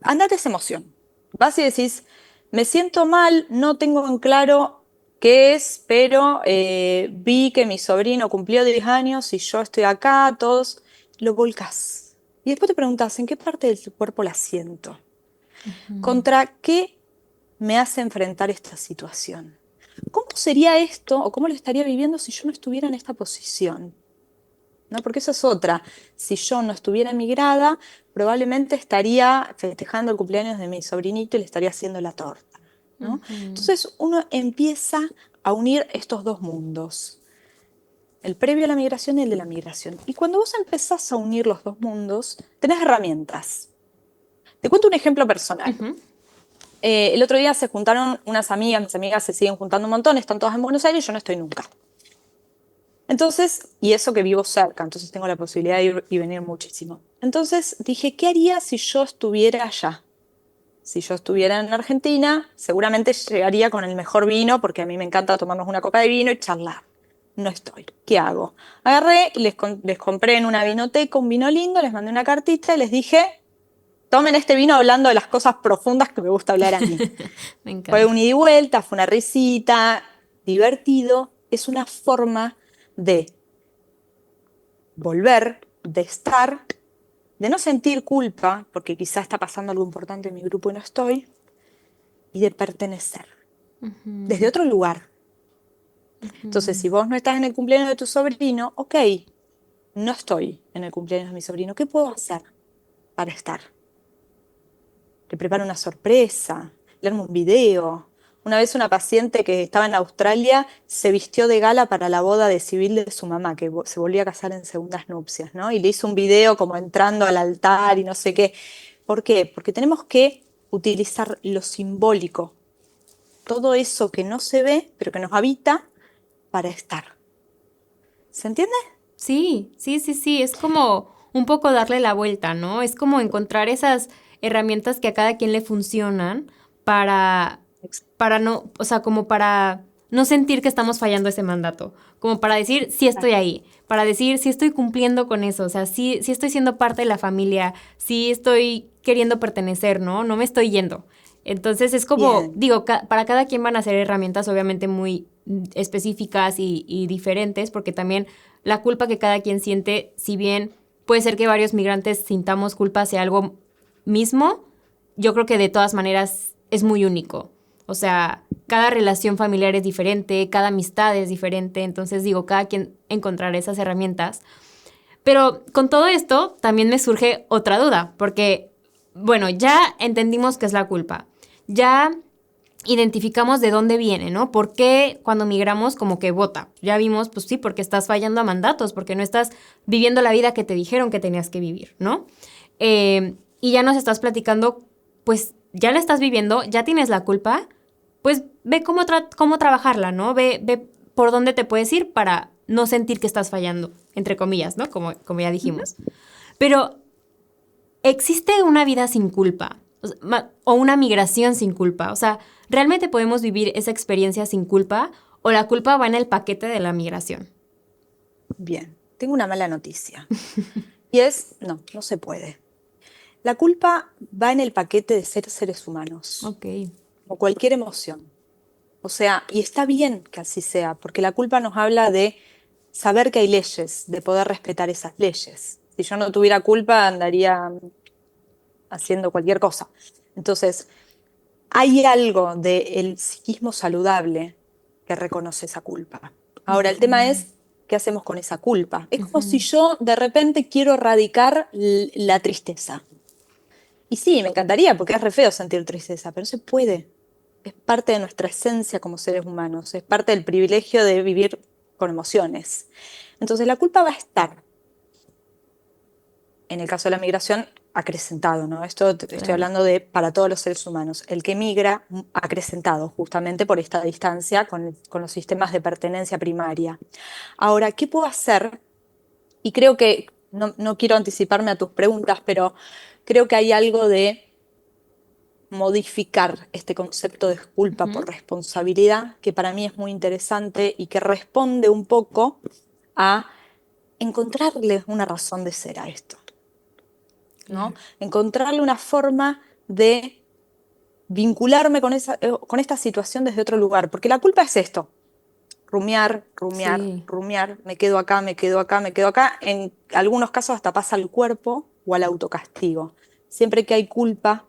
andate esa emoción. Vas y decís, me siento mal, no tengo en claro qué es, pero vi que mi sobrino cumplió 10 años y yo estoy acá, todos lo volcás. Y después te preguntas, ¿en qué parte de tu cuerpo la siento? ¿Contra qué me hace enfrentar esta situación? ¿Cómo sería esto o cómo lo estaría viviendo si yo no estuviera en esta posición? ¿No? Porque esa es otra. Si yo no estuviera emigrada, probablemente estaría festejando el cumpleaños de mi sobrinito y le estaría haciendo la torta, ¿no? Entonces uno empieza a unir estos dos mundos, el previo a la migración y el de la migración. Y cuando vos empezás a unir los dos mundos, tenés herramientas. Te cuento un ejemplo personal. El otro día se juntaron unas amigas, mis amigas se siguen juntando un montón, están todas en Buenos Aires, yo no estoy nunca. Entonces, y eso que vivo cerca, entonces tengo la posibilidad de ir y venir muchísimo. Entonces dije, ¿qué haría si yo estuviera allá? Si yo estuviera en Argentina, seguramente llegaría con el mejor vino, porque a mí me encanta tomarnos una copa de vino y charlar. No estoy. ¿Qué hago? Agarré, les compré en una vinoteca un vino lindo, les mandé una cartita y les dije, tomen este vino hablando de las cosas profundas que me gusta hablar a mí. Me Fue encanta. un ida y vuelta, fue una risita, divertido. Es una forma de volver, de estar, de no sentir culpa, porque quizá está pasando algo importante en mi grupo y no estoy, y de pertenecer. desde otro lugar. Entonces, si vos no estás en el cumpleaños de tu sobrino, ok, no estoy en el cumpleaños de mi sobrino, ¿qué puedo hacer para estar? Le preparo una sorpresa, le armo un video. Una vez una paciente que estaba en Australia se vistió de gala para la boda de civil de su mamá, que se volvía a casar en segundas nupcias, ¿no? Y le hizo un video como entrando al altar y no sé qué. ¿Por qué? Porque tenemos que utilizar lo simbólico, todo eso que no se ve, pero que nos habita, para estar. ¿Se entiende? Sí, sí, sí, sí, es como un poco darle la vuelta, ¿no? Es como encontrar esas herramientas que a cada quien le funcionan para, para no, o sea, como para no sentir que estamos fallando ese mandato, como para decir, sí estoy ahí, para decir, sí estoy cumpliendo con eso, o sea, sí, sí estoy siendo parte de la familia, sí estoy queriendo pertenecer, ¿no? No me estoy yendo. Entonces es como, Bien, digo, para cada quien van a ser herramientas obviamente muy específicas y diferentes, porque también la culpa que cada quien siente, si bien puede ser que varios migrantes sintamos culpa hacia algo mismo, yo creo que de todas maneras es muy único. O sea, cada relación familiar es diferente, cada amistad es diferente, entonces digo, cada quien encontrará esas herramientas. Pero con todo esto también me surge otra duda, porque, bueno, ya entendimos qué es la culpa, ya identificamos de dónde viene, ¿no? ¿Por qué cuando migramos como que vota? Ya vimos, pues sí, porque estás fallando a mandatos, porque no estás viviendo la vida que te dijeron que tenías que vivir, ¿no? Y ya nos estás platicando, pues ya la estás viviendo, ya tienes la culpa, pues ve cómo trabajarla, ¿no? Ve por dónde te puedes ir para no sentir que estás fallando, entre comillas, ¿no? Como ya dijimos. Pero existe una vida sin culpa o una migración sin culpa. O sea, ¿realmente podemos vivir esa experiencia sin culpa o la culpa va en el paquete de la migración? bien. Tengo una mala noticia. Y es, no, no se puede. La culpa va en el paquete de ser seres humanos, Ok. o cualquier emoción. O sea, y está bien que así sea, porque la culpa nos habla de saber que hay leyes, de poder respetar esas leyes. Si yo no tuviera culpa, andaría haciendo cualquier cosa. Entonces, hay algo del psiquismo saludable que reconoce esa culpa. Ahora, el tema es, ¿qué hacemos con esa culpa? Es como si yo de repente quiero erradicar la tristeza. Y sí, me encantaría, porque es re feo sentir tristeza, pero no se puede. Es parte de nuestra esencia como seres humanos, es parte del privilegio de vivir con emociones. Entonces la culpa va a estar, en el caso de la migración, acrecentado, ¿no? Esto estoy Claro. hablando de para todos los seres humanos. El que migra, acrecentado justamente por esta distancia con los sistemas de pertenencia primaria. Ahora, ¿qué puedo hacer? Y creo que, no quiero anticiparme a tus preguntas, pero creo que hay algo de modificar este concepto de culpa por responsabilidad, que para mí es muy interesante y que responde un poco a encontrarle una razón de ser a esto, ¿no? Claro. Encontrarle una forma de vincularme con esta situación desde otro lugar, porque la culpa es esto, rumiar, rumiar, Sí. rumiar, me quedo acá, me quedo acá, me quedo acá, en algunos casos hasta pasa al cuerpo o al autocastigo. Siempre que hay culpa,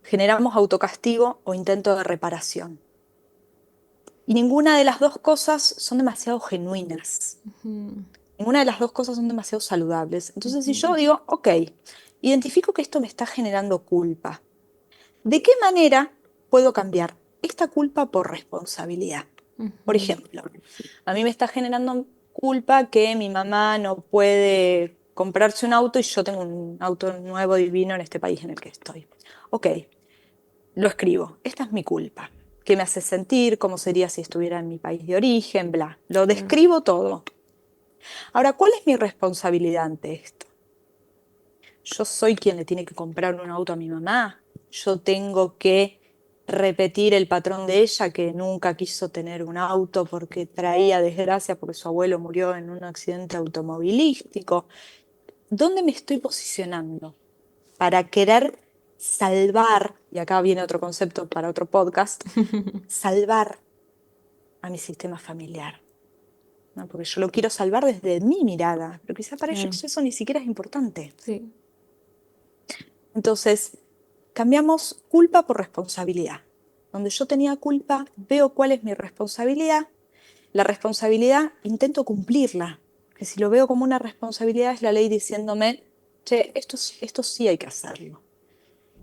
generamos autocastigo o intento de reparación. Y ninguna de las dos cosas son demasiado genuinas. Ninguna de las dos cosas son demasiado saludables. Entonces, si yo digo, ok, identifico que esto me está generando culpa, ¿de qué manera puedo cambiar esta culpa por responsabilidad? Por ejemplo, a mí me está generando culpa que mi mamá no puede comprarse un auto y yo tengo un auto nuevo divino en este país en el que estoy. Ok, lo escribo. Esta es mi culpa. ¿Qué me hace sentir? ¿Cómo sería si estuviera en mi país de origen? Bla. Lo Claro. describo todo. Ahora, ¿cuál es mi responsabilidad ante esto? ¿Yo soy quien le tiene que comprar un auto a mi mamá? ¿Yo tengo que repetir el patrón de ella que nunca quiso tener un auto porque traía desgracia porque su abuelo murió en un accidente automovilístico? ¿Dónde me estoy posicionando para querer salvar, y acá viene otro concepto para otro podcast, salvar a mi sistema familiar? ¿No? Porque yo lo quiero salvar desde mi mirada, pero quizá para Claro. ellos eso ni siquiera es importante. Sí. Entonces, cambiamos culpa por responsabilidad. donde yo tenía culpa, veo cuál es mi responsabilidad. La responsabilidad intento cumplirla, que si lo veo como una responsabilidad es la ley diciéndome, che, esto sí hay que hacerlo.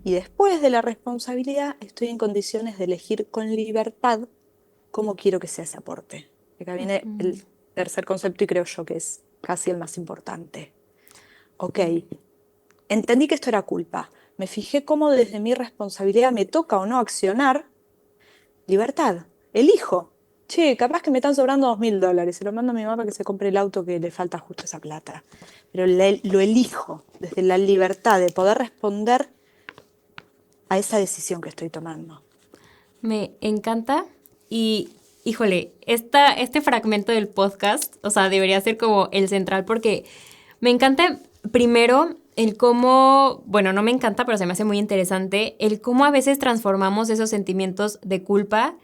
Y después de la responsabilidad estoy en condiciones de elegir con libertad cómo quiero que sea ese aporte. Acá viene el tercer concepto y creo yo que es casi el más importante. Ok, entendí que esto era culpa. Me fijé cómo desde mi responsabilidad me toca o no accionar. Libertad, elijo. Che, capaz que me están sobrando $2.000. Se lo mando a mi mamá para que se compre el auto que le falta justo esa plata. Pero lo elijo desde la libertad de poder responder a esa decisión que estoy tomando. Me encanta y, híjole, este fragmento del podcast, o sea, debería ser como el central porque me encanta primero el cómo, bueno, no me encanta, pero se me hace muy interesante, el cómo a veces transformamos esos sentimientos de culpa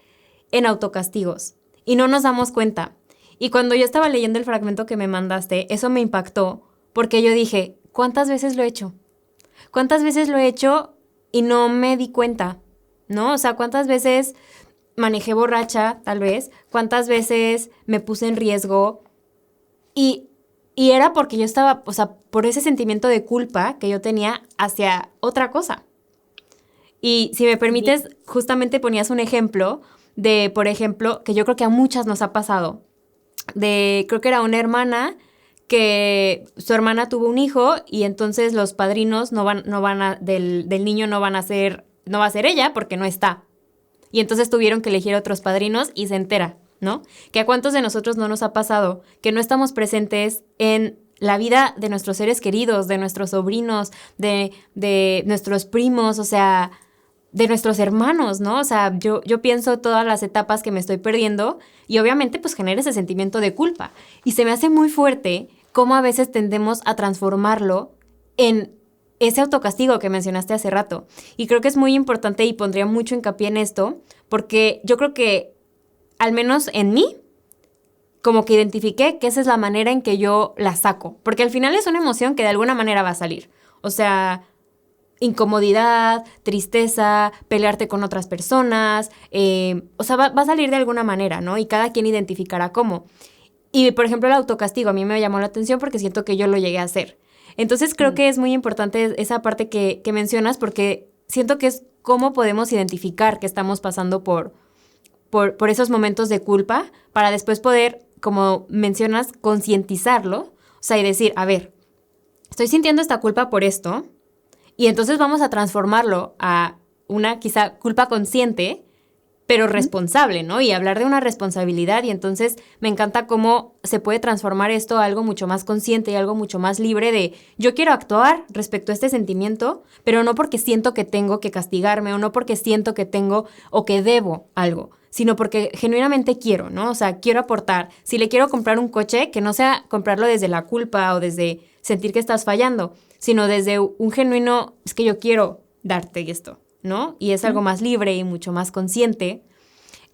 en autocastigos y no nos damos cuenta. Y cuando yo estaba leyendo el fragmento que me mandaste, eso me impactó porque yo dije, ¿cuántas veces lo he hecho? ¿Cuántas veces lo he hecho y no me di cuenta? ¿No? O sea, ¿cuántas veces manejé borracha, tal vez? ¿Cuántas veces me puse en riesgo? Y, y era porque yo estaba, o sea, por ese sentimiento de culpa que yo tenía hacia otra cosa. Y si me permites, justamente ponías un ejemplo de, por ejemplo, que yo creo que a muchas nos ha pasado, creo que era una hermana que su hermana tuvo un hijo y entonces los padrinos del niño no va a ser ella porque no está. Y entonces tuvieron que elegir otros padrinos y se entera, ¿no? Que a cuántos de nosotros no nos ha pasado que no estamos presentes en la vida de nuestros seres queridos, de nuestros sobrinos, de nuestros primos, o sea, de nuestros hermanos, ¿no? O sea, yo pienso todas las etapas que me estoy perdiendo y obviamente pues genera ese sentimiento de culpa. Y se me hace muy fuerte cómo a veces tendemos a transformarlo en ese autocastigo que mencionaste hace rato. Y creo que es muy importante y pondría mucho hincapié en esto porque yo creo que, al menos en mí, como que identifiqué que esa es la manera en que yo la saco. Porque al final es una emoción que de alguna manera va a salir. O sea, incomodidad, tristeza, pelearte con otras personas, o sea, va a salir de alguna manera, ¿no? Y cada quien identificará cómo. Y, por ejemplo, el autocastigo a mí me llamó la atención porque siento que yo lo llegué a hacer. Entonces creo que es muy importante esa parte que mencionas porque siento que es cómo podemos identificar que estamos pasando por esos momentos de culpa para después poder, como mencionas, concientizarlo, o sea, y decir, a ver, estoy sintiendo esta culpa por esto, y entonces vamos a transformarlo a una quizá culpa consciente, pero responsable, ¿no? Y hablar de una responsabilidad y entonces me encanta cómo se puede transformar esto a algo mucho más consciente y algo mucho más libre de yo quiero actuar respecto a este sentimiento, pero no porque siento que tengo que castigarme o no porque siento que tengo o que debo algo, sino porque genuinamente quiero, ¿no? O sea, quiero aportar. Si le quiero comprar un coche, que no sea comprarlo desde la culpa o desde sentir que estás fallando, sino desde un genuino, es que yo quiero darte esto, ¿no? Y es algo más libre y mucho más consciente.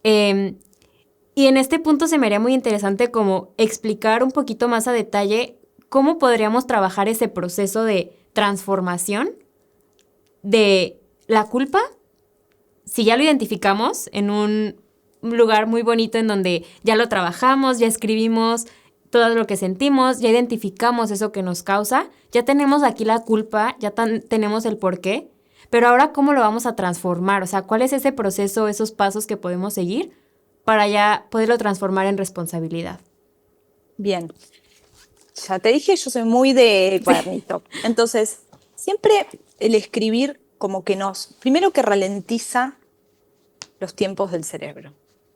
Y en este punto se me haría muy interesante como explicar un poquito más a detalle cómo podríamos trabajar ese proceso de transformación de la culpa, si ya lo identificamos en un lugar muy bonito en donde ya lo trabajamos, ya escribimos todo lo que sentimos, ya identificamos eso que nos causa, ya tenemos aquí la culpa, ya tenemos el porqué, pero ahora ¿cómo lo vamos a transformar? O sea, ¿cuál es ese proceso, esos pasos que podemos seguir para ya poderlo transformar en responsabilidad? Bien, ya te dije, yo soy muy de cuadernito. Entonces, siempre el escribir como que primero que ralentiza los tiempos del cerebro.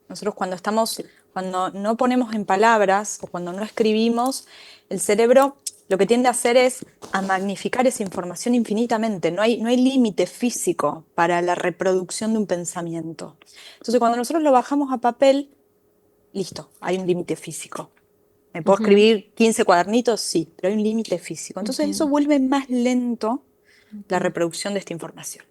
Nosotros cuando no ponemos en palabras o cuando no escribimos, el cerebro lo que tiende a hacer es a magnificar esa información infinitamente. No hay límite físico para la reproducción de un pensamiento. Entonces, cuando nosotros lo bajamos a papel, listo, hay un límite físico. ¿Me puedo escribir 15 cuadernitos? Sí, pero hay un límite físico. Entonces, eso vuelve más lento la reproducción de esta información.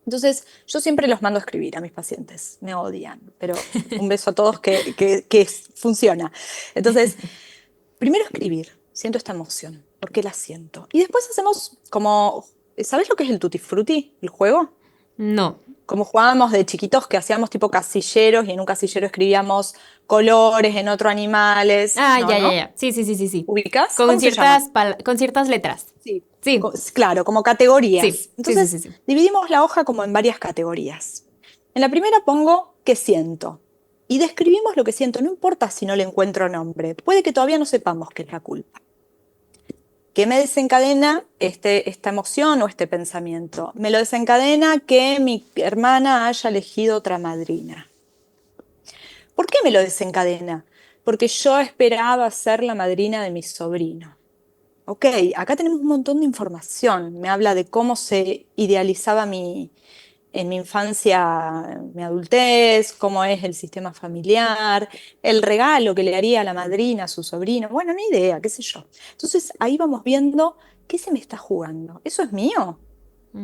Entonces, yo siempre los mando a escribir a mis pacientes. Me odian, pero un beso a todos que funciona. Entonces, primero escribir. Siento esta emoción. ¿Por qué la siento? Y después hacemos como... ¿Sabes lo que es el Tutti Frutti, el juego? No. como jugábamos de chiquitos que hacíamos tipo casilleros y en un casillero escribíamos colores, en otro animales. Ah, No, ya, ya, ¿no? ya. Sí, sí, sí, sí, sí. ¿Ubicas? Con ¿Cómo se llama? con ciertas letras. Sí. Sí, Claro, como sí, categorías. sí, sí, sí, Entonces, sí. dividimos la hoja como en varias categorías. En la primera pongo qué siento. Y describimos lo que siento, no importa si no le encuentro nombre. Puede que todavía no sepamos qué es la culpa. ¿Qué me desencadena esta emoción o este pensamiento? Me lo desencadena que mi hermana haya elegido otra madrina. ¿Por qué me lo desencadena? Porque yo esperaba ser la madrina de mi sobrino. Ok, acá tenemos un montón de información. Me habla de cómo se idealizaba en mi infancia, mi adultez, cómo es el sistema familiar, el regalo que le haría a la madrina a su sobrino. Bueno, ni idea, qué sé yo. Entonces ahí vamos viendo qué se me está jugando. ¿Eso es mío?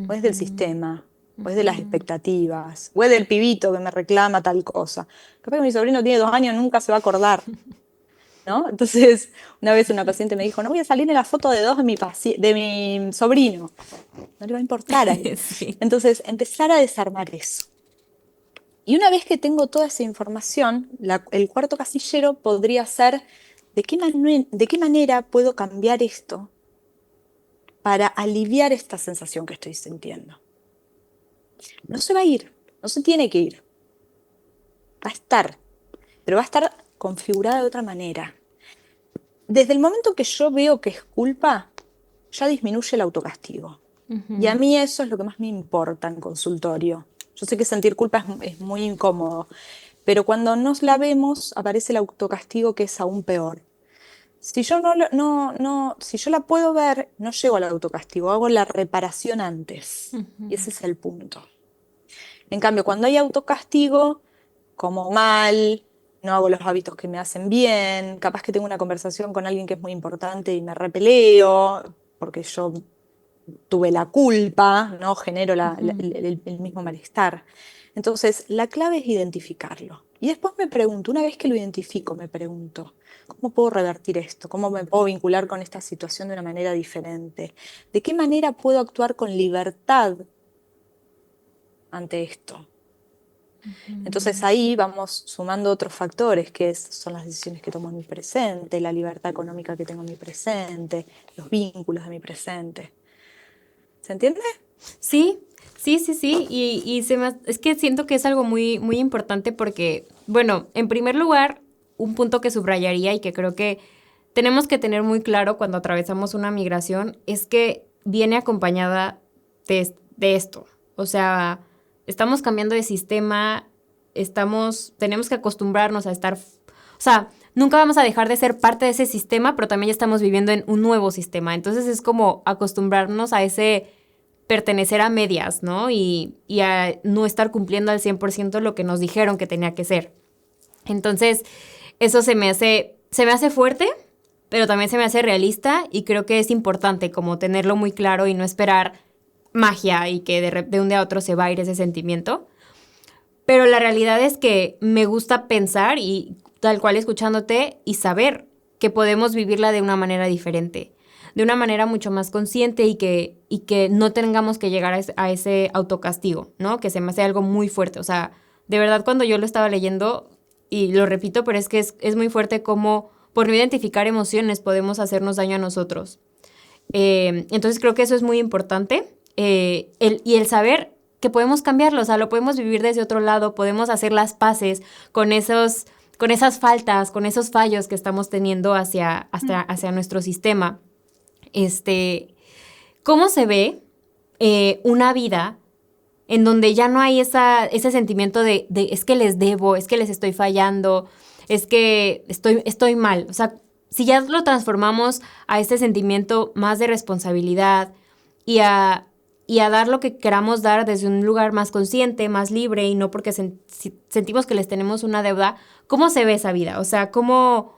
¿O es del Ujú, sistema? ¿O es de las ujú. expectativas? ¿O es del pibito que me reclama tal cosa? Capaz que mi sobrino tiene 2 años, nunca se va a acordar. ¿No? Entonces, una vez una paciente me dijo, no voy a salir en la foto de dos de mi sobrino. No le va a importar a él. Sí. Entonces, empezar a desarmar eso. Y una vez que tengo toda esa información, el cuarto casillero podría ser, ¿de qué manera puedo cambiar esto para aliviar esta sensación que estoy sintiendo? No se va a ir, no se tiene que ir, va a estar, pero va a estar configurada de otra manera. Desde el momento que yo veo que es culpa, ya disminuye el autocastigo. Y a Ujú. mí eso es lo que más me importa en consultorio. Yo sé que sentir culpa es muy incómodo, pero cuando nos la vemos aparece el autocastigo que es aún peor. Si yo si yo la puedo ver, no llego al autocastigo, hago la reparación antes. Y Ujú. ese es el punto. En cambio, cuando hay autocastigo, como mal, no hago los hábitos que me hacen bien, capaz que tengo una conversación con alguien que es muy importante y me repeleo, porque yo tuve la culpa, ¿no? Genero Ujú. el mismo malestar. Entonces, la clave es identificarlo. Y después me pregunto, una vez que lo identifico, me pregunto, ¿cómo puedo revertir esto? ¿Cómo me puedo vincular con esta situación de una manera diferente? ¿De qué manera puedo actuar con libertad ante esto? Entonces Ujú. ahí vamos sumando otros factores, son las decisiones que tomo en mi presente, la libertad económica que tengo en mi presente, los vínculos de mi presente. ¿Se entiende? Sí, sí, sí, sí. Y es que siento que es algo muy, muy importante porque, bueno, en primer lugar, un punto que subrayaría y que creo que tenemos que tener muy claro cuando atravesamos una migración es que viene acompañada de esto. O sea, estamos cambiando de sistema, tenemos que acostumbrarnos a estar, o sea, nunca vamos a dejar de ser parte de ese sistema, pero también ya estamos viviendo en un nuevo sistema. Entonces es como acostumbrarnos a ese pertenecer a medias, ¿no? Y a no estar cumpliendo al 100% lo que nos dijeron que tenía que ser. Entonces, eso se me hace fuerte, pero también se me hace realista y creo que es importante como tenerlo muy claro y no esperar magia y que de un día a otro se va a ir ese sentimiento. Pero la realidad es que me gusta pensar y tal cual escuchándote y saber que podemos vivirla de una manera diferente, de una manera mucho más consciente y que no tengamos que llegar a ese autocastigo, ¿no? Que se me hace algo muy fuerte. O sea, de verdad cuando yo lo estaba leyendo, y lo repito, pero es que es muy fuerte como por no identificar emociones podemos hacernos daño a nosotros. Entonces creo que eso es muy importante. Y el saber que podemos cambiarlo, o sea, lo podemos vivir desde otro lado, podemos hacer las paces con con esas faltas, con esos fallos que estamos teniendo hacia nuestro sistema. Este, ¿Cómo se ve una vida en donde ya no hay ese sentimiento de es que les debo, es que les estoy fallando, es que estoy mal? O sea, si ya lo transformamos a este sentimiento más de responsabilidad y y a dar lo que queramos dar desde un lugar más consciente, más libre y no porque sentimos que les tenemos una deuda, ¿cómo se ve esa vida? O sea, cómo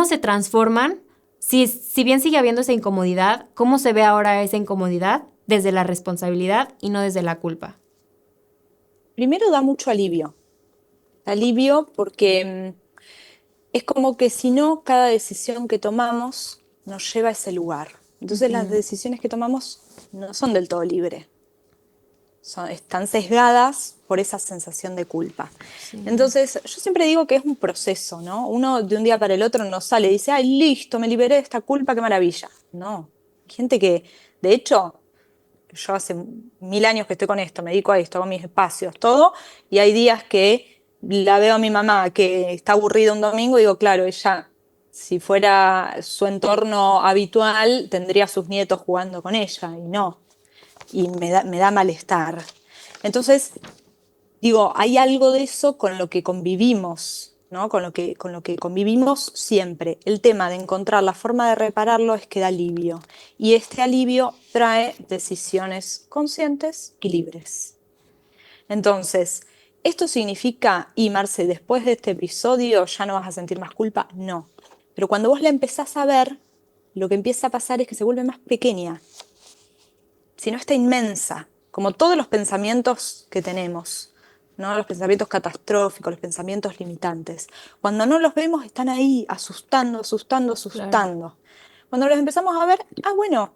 se transforman? Si bien sigue habiendo esa incomodidad, ¿cómo se ve ahora esa incomodidad desde la responsabilidad y no desde la culpa? Primero da mucho alivio. Alivio porque es como que si no, cada decisión que tomamos nos lleva a ese lugar. Entonces las Ujú. decisiones que tomamos no son del todo libres. están sesgadas por esa sensación de culpa. Sí. Entonces, yo siempre digo que es un proceso, ¿no? Uno de un día para el otro no sale y dice, ay, listo, me liberé de esta culpa, qué maravilla. No, hay gente que, de hecho, yo hace 1000 años que estoy con esto, me dedico a esto, hago mis espacios, todo, y hay días que la veo a mi mamá que está aburrida un domingo y digo, claro, ella, si fuera su entorno habitual, tendría a sus nietos jugando con ella, y no, y me da malestar. Entonces, digo, hay algo de eso con lo que convivimos, ¿no? Con lo que convivimos siempre. El tema de encontrar la forma de repararlo es que da alivio. Y este alivio trae decisiones conscientes y libres. Entonces, ¿esto significa, y Marce, después de este episodio ya no vas a sentir más culpa? No. Pero cuando vos la empezás a ver, lo que empieza a pasar es que se vuelve más pequeña, si no está inmensa, como todos los pensamientos que tenemos, ¿no? Los pensamientos catastróficos, los pensamientos limitantes. Cuando no los vemos, están ahí, asustando, asustando, Claro. asustando. Cuando los empezamos a ver, bueno,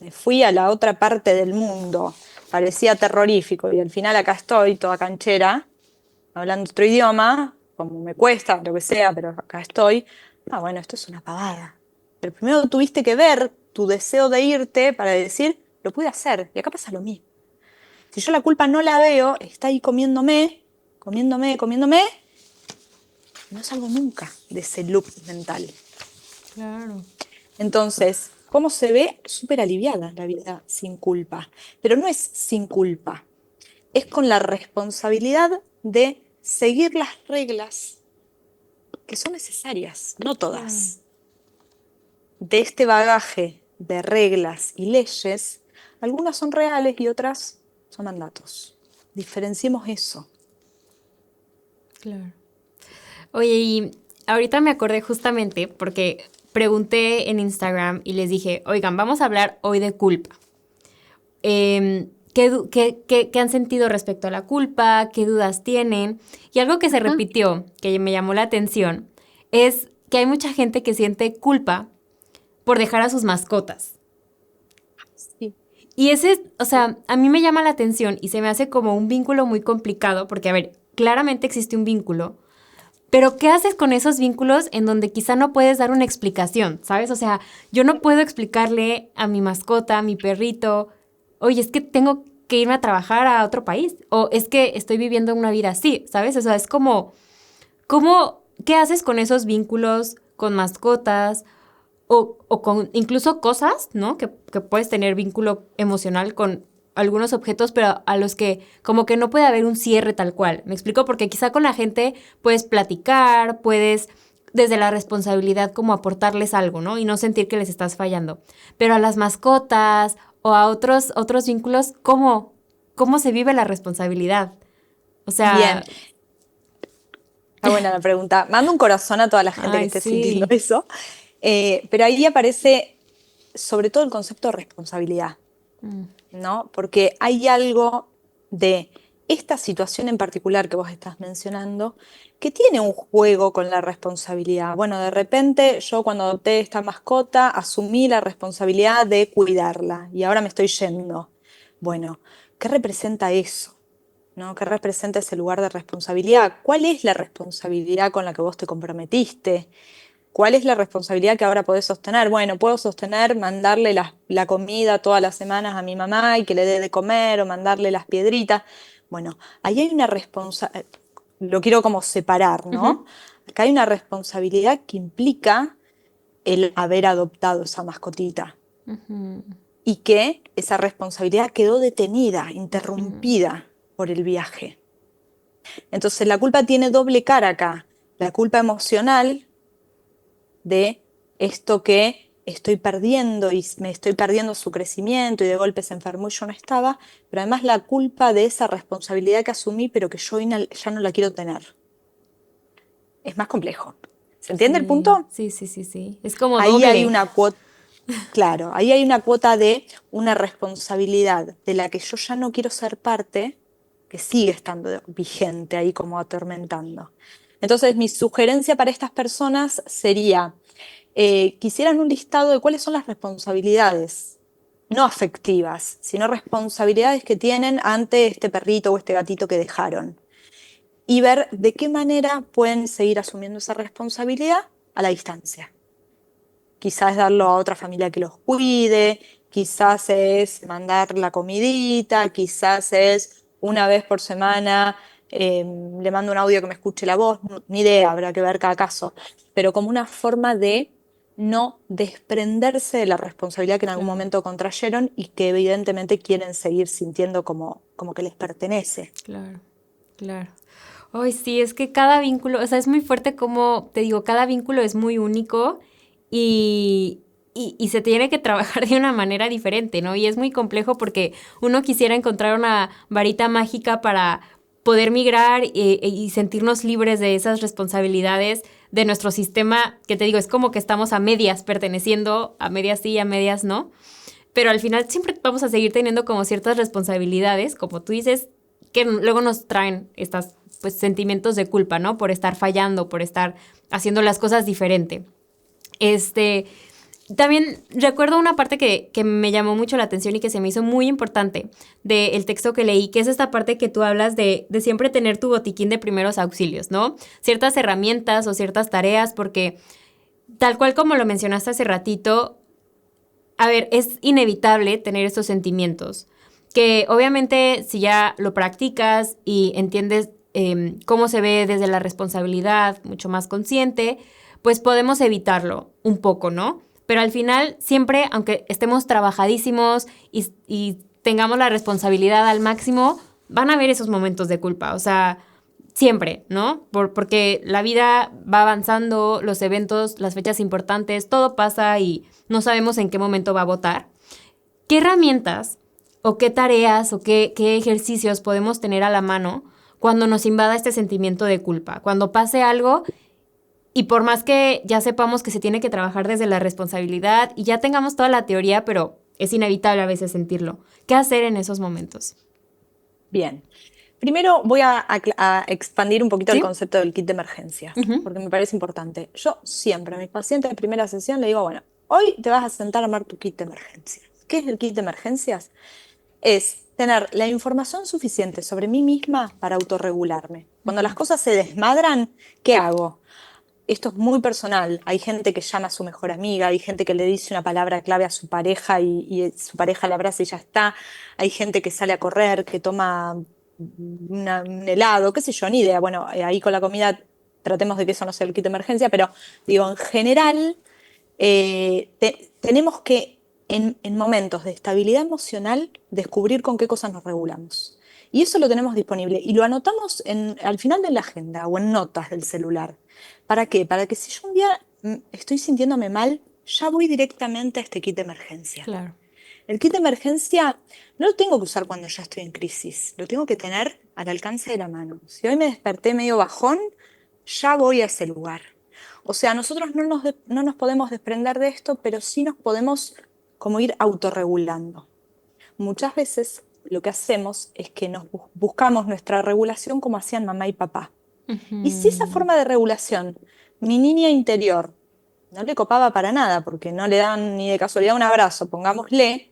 me fui a la otra parte del mundo, parecía terrorífico, y al final acá estoy, toda canchera, hablando otro idioma, como me cuesta, lo que sea, pero acá estoy. Bueno, esto es una pavada. Pero primero tuviste que ver tu deseo de irte para decir, lo pude hacer. Y acá pasa lo mismo. Si yo la culpa no la veo, está ahí comiéndome, comiéndome, comiéndome, y no salgo nunca de ese loop mental. Claro. Entonces, ¿cómo se ve? Súper aliviada la vida sin culpa. Pero no es sin culpa, es con la responsabilidad de seguir las reglas que son necesarias, no Claro. todas. De este bagaje de reglas y leyes, algunas son reales y otras son mandatos. Diferenciemos eso. Claro. Oye, y ahorita me acordé justamente porque pregunté en Instagram y les dije, oigan, vamos a hablar hoy de culpa. ¿Qué han sentido respecto a la culpa? ¿Qué dudas tienen? Y algo que se Ajá. repitió, que me llamó la atención, es que hay mucha gente que siente culpa por dejar a sus mascotas. Sí. Y ese, o sea, a mí me llama la atención y se me hace como un vínculo muy complicado, porque, a ver, claramente existe un vínculo, pero ¿qué haces con esos vínculos en donde quizá no puedes dar una explicación, ¿sabes? O sea, yo no puedo explicarle a mi mascota, a mi perrito, oye, es que tengo que irme a trabajar a otro país, o es que estoy viviendo una vida así, ¿sabes? O sea, es como, ¿qué haces con esos vínculos con mascotas o con incluso cosas, ¿no? Que puedes tener vínculo emocional con algunos objetos, pero a los que como que no puede haber un cierre tal cual. ¿Me explico? Porque quizá con la gente puedes platicar, puedes desde la responsabilidad como aportarles algo, ¿no? Y no sentir que les estás fallando. Pero a las mascotas o a otros vínculos, ¿cómo se vive la responsabilidad? O Bien, sea, está buena la pregunta. Mando un corazón a toda la gente que ay, esté sintiendo sí. eso. Pero ahí aparece sobre todo el concepto de responsabilidad, Mm, ¿no? Porque hay algo de esta situación en particular que vos estás mencionando que tiene un juego con la responsabilidad. Bueno, de repente yo cuando adopté esta mascota asumí la responsabilidad de cuidarla y ahora me estoy yendo. Bueno, ¿qué representa eso? ¿No? ¿Qué representa ese lugar de responsabilidad? ¿Cuál es la responsabilidad con la que vos te comprometiste? ¿Cuál es la responsabilidad que ahora podés sostener? Bueno, puedo sostener mandarle la comida todas las semanas a mi mamá y que le dé de comer o mandarle las piedritas. Bueno, ahí hay una responsabilidad, lo quiero como separar, ¿no? ujú, Acá hay una responsabilidad que implica el haber adoptado esa mascotita ujú, y que esa responsabilidad quedó detenida, ujú, interrumpida por el viaje. Entonces la culpa tiene doble cara acá. La culpa emocional de esto que estoy perdiendo y me estoy perdiendo su crecimiento y de golpe se enfermó y yo no estaba, pero además la culpa de esa responsabilidad que asumí pero que yo hoy ya no la quiero tener. Es más complejo. ¿Se entiende el sí, punto? sí, sí, sí, sí. Es como Ahí hay doble. una cuota, claro, ahí hay una cuota de una responsabilidad de la que yo ya no quiero ser parte, que sigue estando vigente ahí como atormentando. Entonces, mi sugerencia para estas personas sería, quisieran un listado de cuáles son las responsabilidades, no afectivas, sino responsabilidades que tienen ante este perrito o este gatito que dejaron. Y ver de qué manera pueden seguir asumiendo esa responsabilidad a la distancia. Quizás darlo a otra familia que los cuide, quizás es mandar la comidita, quizás es una vez por semana le mando un audio que me escuche la voz, ni idea, habrá que ver cada caso, pero como una forma de no desprenderse de la responsabilidad que en algún Claro, momento contrayeron y que evidentemente quieren seguir sintiendo como que les pertenece. claro, claro. Ay, sí, es que cada vínculo, o sea, es muy fuerte como, te digo, cada vínculo es muy único y se tiene que trabajar de una manera diferente, ¿no? Y es muy complejo porque uno quisiera encontrar una varita mágica para poder migrar y sentirnos libres de esas responsabilidades de nuestro sistema, que te digo, es como que estamos a medias perteneciendo, a medias sí, a medias no, pero al final siempre vamos a seguir teniendo como ciertas responsabilidades, como tú dices, que luego nos traen estos pues, sentimientos de culpa, ¿no? Por estar fallando, por estar haciendo las cosas diferente. Este, también recuerdo una parte que me llamó mucho la atención y que se me hizo muy importante del texto que leí, que es esta parte que tú hablas de siempre tener tu botiquín de primeros auxilios, ¿no? Ciertas herramientas o ciertas tareas, porque tal cual como lo mencionaste hace ratito, a ver, es inevitable tener estos sentimientos, que obviamente si ya lo practicas y entiendes cómo se ve desde la responsabilidad mucho más consciente, pues podemos evitarlo un poco, ¿no? Pero al final, siempre, aunque estemos trabajadísimos y tengamos la responsabilidad al máximo, van a haber esos momentos de culpa. O sea, siempre, ¿no? Porque la vida va avanzando, los eventos, las fechas importantes, todo pasa y no sabemos en qué momento va a votar. ¿Qué herramientas o qué tareas o qué ejercicios podemos tener a la mano cuando nos invada este sentimiento de culpa? Cuando pase algo y por más que ya sepamos que se tiene que trabajar desde la responsabilidad y ya tengamos toda la teoría, pero es inevitable a veces sentirlo. ¿Qué hacer en esos momentos? Bien. Primero voy a expandir un poquito el ¿Sí? concepto del kit de emergencias, Ujú. porque me parece importante. Yo siempre a mis pacientes de primera sesión le digo, bueno, hoy te vas a sentar a armar tu kit de emergencias. ¿Qué es el kit de emergencias? Es tener la información suficiente sobre mí misma para autorregularme. Cuando las cosas se desmadran, ¿qué hago? Esto es muy personal. Hay gente que llama a su mejor amiga, hay gente que le dice una palabra clave a su pareja y su pareja la abraza y ya está. Hay gente que sale a correr, que toma un helado, qué sé yo, ni idea. Bueno, ahí con la comida tratemos de que eso no sea el kit de emergencia, pero digo, en general tenemos que en momentos de estabilidad emocional descubrir con qué cosas nos regulamos. Y eso lo tenemos disponible y lo anotamos al final de la agenda o en notas del celular. ¿Para qué? Para que si yo un día estoy sintiéndome mal, ya voy directamente a este kit de emergencia. Claro. El kit de emergencia no lo tengo que usar cuando ya estoy en crisis, lo tengo que tener al alcance de la mano. Si hoy me desperté medio bajón, ya voy a ese lugar. O sea, nosotros no nos podemos desprender de esto, pero sí nos podemos como ir autorregulando. Muchas veces lo que hacemos es que nos buscamos nuestra regulación como hacían mamá y papá. Y si esa Ujú. forma de regulación, mi niña interior, no le copaba para nada, porque no le dan ni de casualidad un abrazo, pongámosle,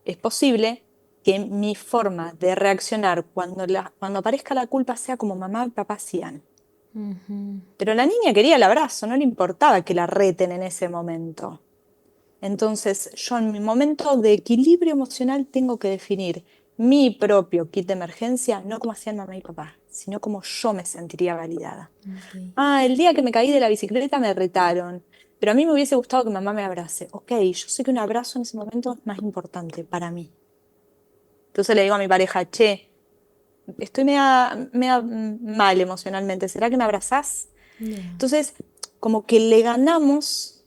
es posible que mi forma de reaccionar cuando aparezca la culpa sea como mamá y papá hacían. Ujú. Pero la niña quería el abrazo, no le importaba que la reten en ese momento. Entonces, yo en mi momento de equilibrio emocional tengo que definir mi propio kit de emergencia, no como hacían mamá y papá, sino como yo me sentiría validada. Ok. Ah, el día que me caí de la bicicleta me retaron, pero a mí me hubiese gustado que mamá me abrace. Ok, yo sé que un abrazo en ese momento es más importante para mí. Entonces le digo a mi pareja, che, estoy media mal emocionalmente, ¿será que me abrazás? Ya. Entonces, como que le ganamos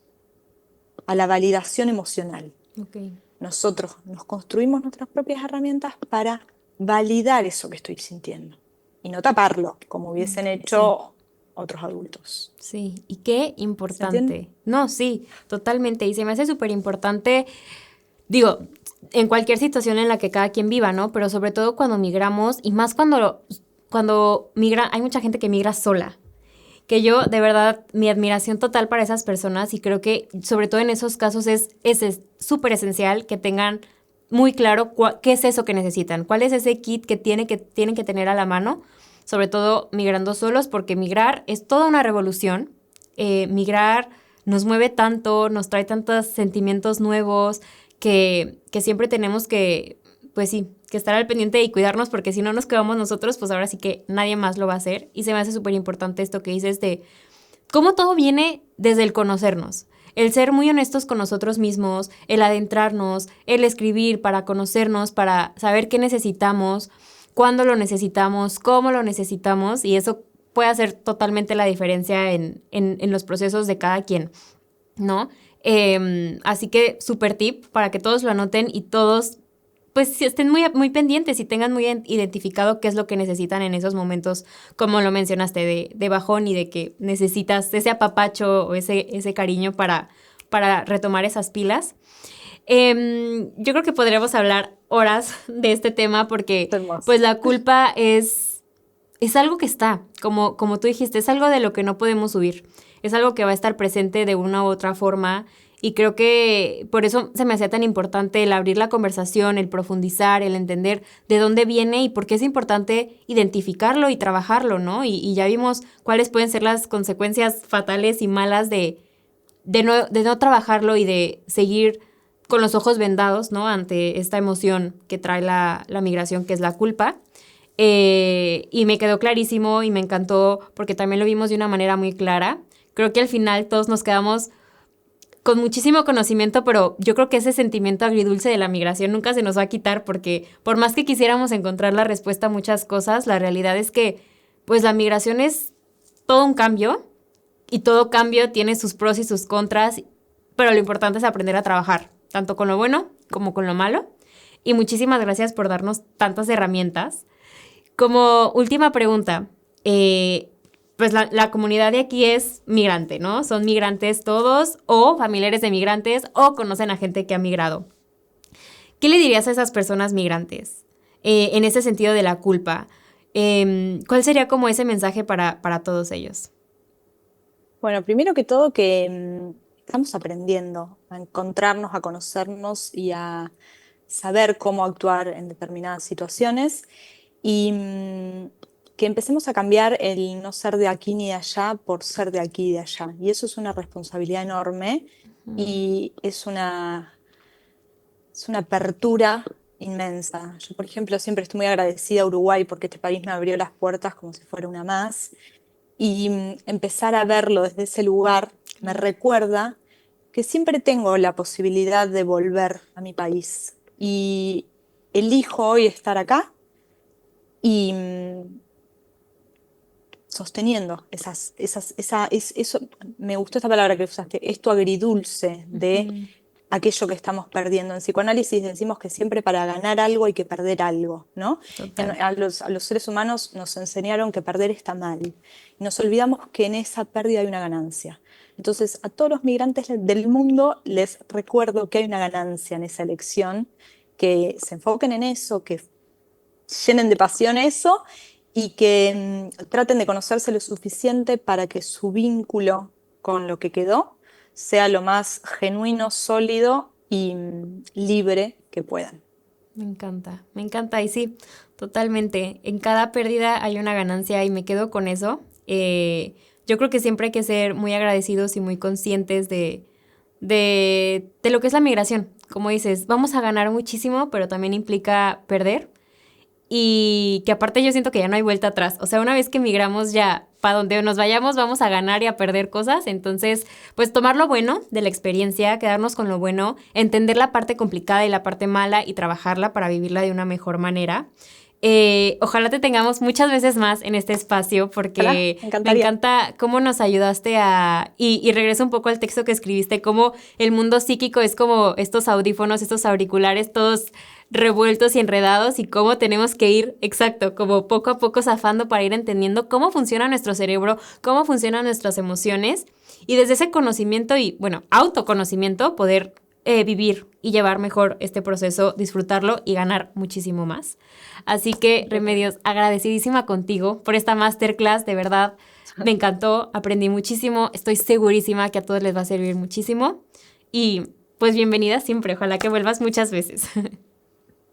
a la validación emocional. Ok. Nosotros nos construimos nuestras propias herramientas para validar eso que estoy sintiendo y no taparlo, como hubiesen Sí. hecho otros adultos. Sí, y qué ¿Se entiende? importante. No, sí, totalmente. Y se me hace súper importante, digo, en cualquier situación en la que cada quien viva, ¿no? Pero sobre todo cuando migramos y más cuando migra, hay mucha gente que migra sola. Que yo, de verdad, mi admiración total para esas personas y creo que sobre todo en esos casos es súper esencial que tengan muy claro qué es eso que necesitan, cuál es ese kit que tienen que tener a la mano, sobre todo migrando solos, porque migrar es toda una revolución. Migrar nos mueve tanto, nos trae tantos sentimientos nuevos que siempre tenemos que, pues sí, que estar al pendiente y cuidarnos, porque si no nos quedamos nosotros, pues ahora sí que nadie más lo va a hacer. Y se me hace súper importante esto que dices de cómo todo viene desde el conocernos. El ser muy honestos con nosotros mismos, el adentrarnos, el escribir para conocernos, para saber qué necesitamos, cuándo lo necesitamos, cómo lo necesitamos, y eso puede hacer totalmente la diferencia en los procesos de cada quien, ¿no? Así que súper tip para que todos lo anoten y todos pues estén muy, muy pendientes y tengan muy identificado qué es lo que necesitan en esos momentos, como lo mencionaste, de bajón y de que necesitas ese apapacho o ese cariño para retomar esas pilas. Yo creo que podríamos hablar horas de este tema porque pues la culpa es algo que está, como tú dijiste, es algo de lo que no podemos huir, es algo que va a estar presente de una u otra forma. Y creo que por eso se me hacía tan importante el abrir la conversación, el profundizar, el entender de dónde viene y por qué es importante identificarlo y trabajarlo, ¿no? Y ya vimos cuáles pueden ser las consecuencias fatales y malas de no trabajarlo y de seguir con los ojos vendados, ¿no? Ante esta emoción que trae la migración, que es la culpa. Y me quedó clarísimo y me encantó porque también lo vimos de una manera muy clara. Creo que al final todos nos quedamos con muchísimo conocimiento, pero yo creo que ese sentimiento agridulce de la migración nunca se nos va a quitar porque por más que quisiéramos encontrar la respuesta a muchas cosas, la realidad es que pues la migración es todo un cambio y todo cambio tiene sus pros y sus contras, pero lo importante es aprender a trabajar, tanto con lo bueno como con lo malo. Y muchísimas gracias por darnos tantas herramientas. Como última pregunta, pues la comunidad de aquí es migrante, ¿no? Son migrantes todos o familiares de migrantes o conocen a gente que ha migrado. ¿Qué le dirías a esas personas migrantes en ese sentido de la culpa? ¿Cuál sería como ese mensaje para todos ellos? Bueno, primero que todo que estamos aprendiendo a encontrarnos, a conocernos y a saber cómo actuar en determinadas situaciones y que empecemos a cambiar el no ser de aquí ni de allá por ser de aquí y de allá. Y eso es una responsabilidad enorme y es una apertura inmensa. Yo, por ejemplo, siempre estoy muy agradecida a Uruguay porque este país me abrió las puertas como si fuera una más. Y empezar a verlo desde ese lugar me recuerda que siempre tengo la posibilidad de volver a mi país. Y elijo hoy estar acá y sosteniendo eso, me gustó esta palabra que usaste, esto agridulce de aquello que estamos perdiendo. En psicoanálisis decimos que siempre para ganar algo hay que perder algo, ¿no? A los seres humanos nos enseñaron que perder está mal. Y nos olvidamos que en esa pérdida hay una ganancia. Entonces, a todos los migrantes del mundo les recuerdo que hay una ganancia en esa elección, que se enfoquen en eso, que llenen de pasión eso y que traten de conocerse lo suficiente para que su vínculo con lo que quedó sea lo más genuino, sólido y libre que puedan. Me encanta y sí, totalmente. En cada pérdida hay una ganancia y me quedo con eso. Yo creo que siempre hay que ser muy agradecidos y muy conscientes de lo que es la migración. Como dices, vamos a ganar muchísimo, pero también implica perder. Y que aparte yo siento que ya no hay vuelta atrás. O sea, una vez que migramos ya para donde nos vayamos vamos a ganar y a perder cosas. Entonces, pues tomar lo bueno de la experiencia, quedarnos con lo bueno, entender la parte complicada y la parte mala y trabajarla para vivirla de una mejor manera. Ojalá te tengamos muchas veces más en este espacio porque me encanta cómo nos ayudaste y regreso un poco al texto que escribiste, cómo el mundo psíquico es como estos audífonos, estos auriculares, todos revueltos y enredados y cómo tenemos que ir, exacto, como poco a poco zafando para ir entendiendo cómo funciona nuestro cerebro, cómo funcionan nuestras emociones y desde ese conocimiento y, bueno, autoconocimiento poder vivir y llevar mejor este proceso, disfrutarlo y ganar muchísimo más. Así que, Remedios, agradecidísima contigo por esta masterclass, de verdad, me encantó, aprendí muchísimo, estoy segurísima que a todos les va a servir muchísimo y pues bienvenida siempre, ojalá que vuelvas muchas veces.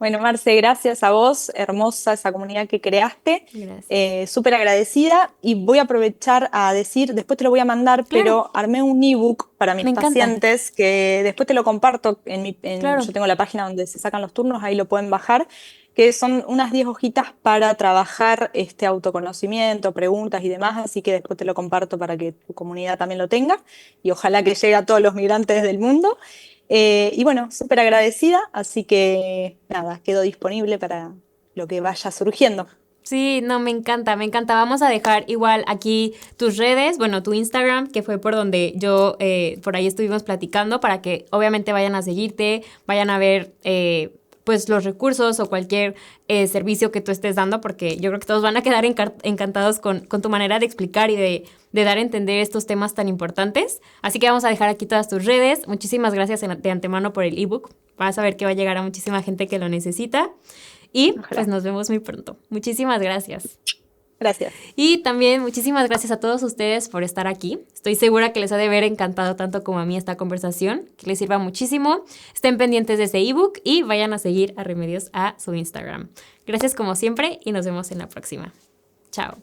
Bueno, Marce, gracias a vos, hermosa esa comunidad que creaste, Gracias. súper agradecida y voy a aprovechar a decir, después te lo voy a mandar, Claro, pero armé un ebook para mis me encanta. pacientes que después te lo comparto, Claro. yo tengo la página donde se sacan los turnos, ahí lo pueden bajar, que son unas 10 hojitas para trabajar este autoconocimiento, preguntas y demás, así que después te lo comparto para que tu comunidad también lo tenga y ojalá que llegue a todos los migrantes del mundo. Y bueno, súper agradecida, así que nada, quedo disponible para lo que vaya surgiendo. Sí, no, me encanta, me encanta. Vamos a dejar igual aquí tus redes, bueno, tu Instagram, que fue por donde yo, por ahí estuvimos platicando, para que obviamente vayan a seguirte, vayan a ver, pues, los recursos o cualquier servicio que tú estés dando, porque yo creo que todos van a quedar encantados con tu manera de explicar y de dar a entender estos temas tan importantes. Así que vamos a dejar aquí todas tus redes. Muchísimas gracias de antemano por el ebook. Vas a ver que va a llegar a muchísima gente que lo necesita. Y pues Ojalá. nos vemos muy pronto. Muchísimas gracias. Gracias. Y también muchísimas gracias a todos ustedes por estar aquí. Estoy segura que les ha de haber encantado tanto como a mí esta conversación, que les sirva muchísimo. Estén pendientes de ese ebook y vayan a seguir a Remedios a su Instagram. Gracias como siempre y nos vemos en la próxima. Chao.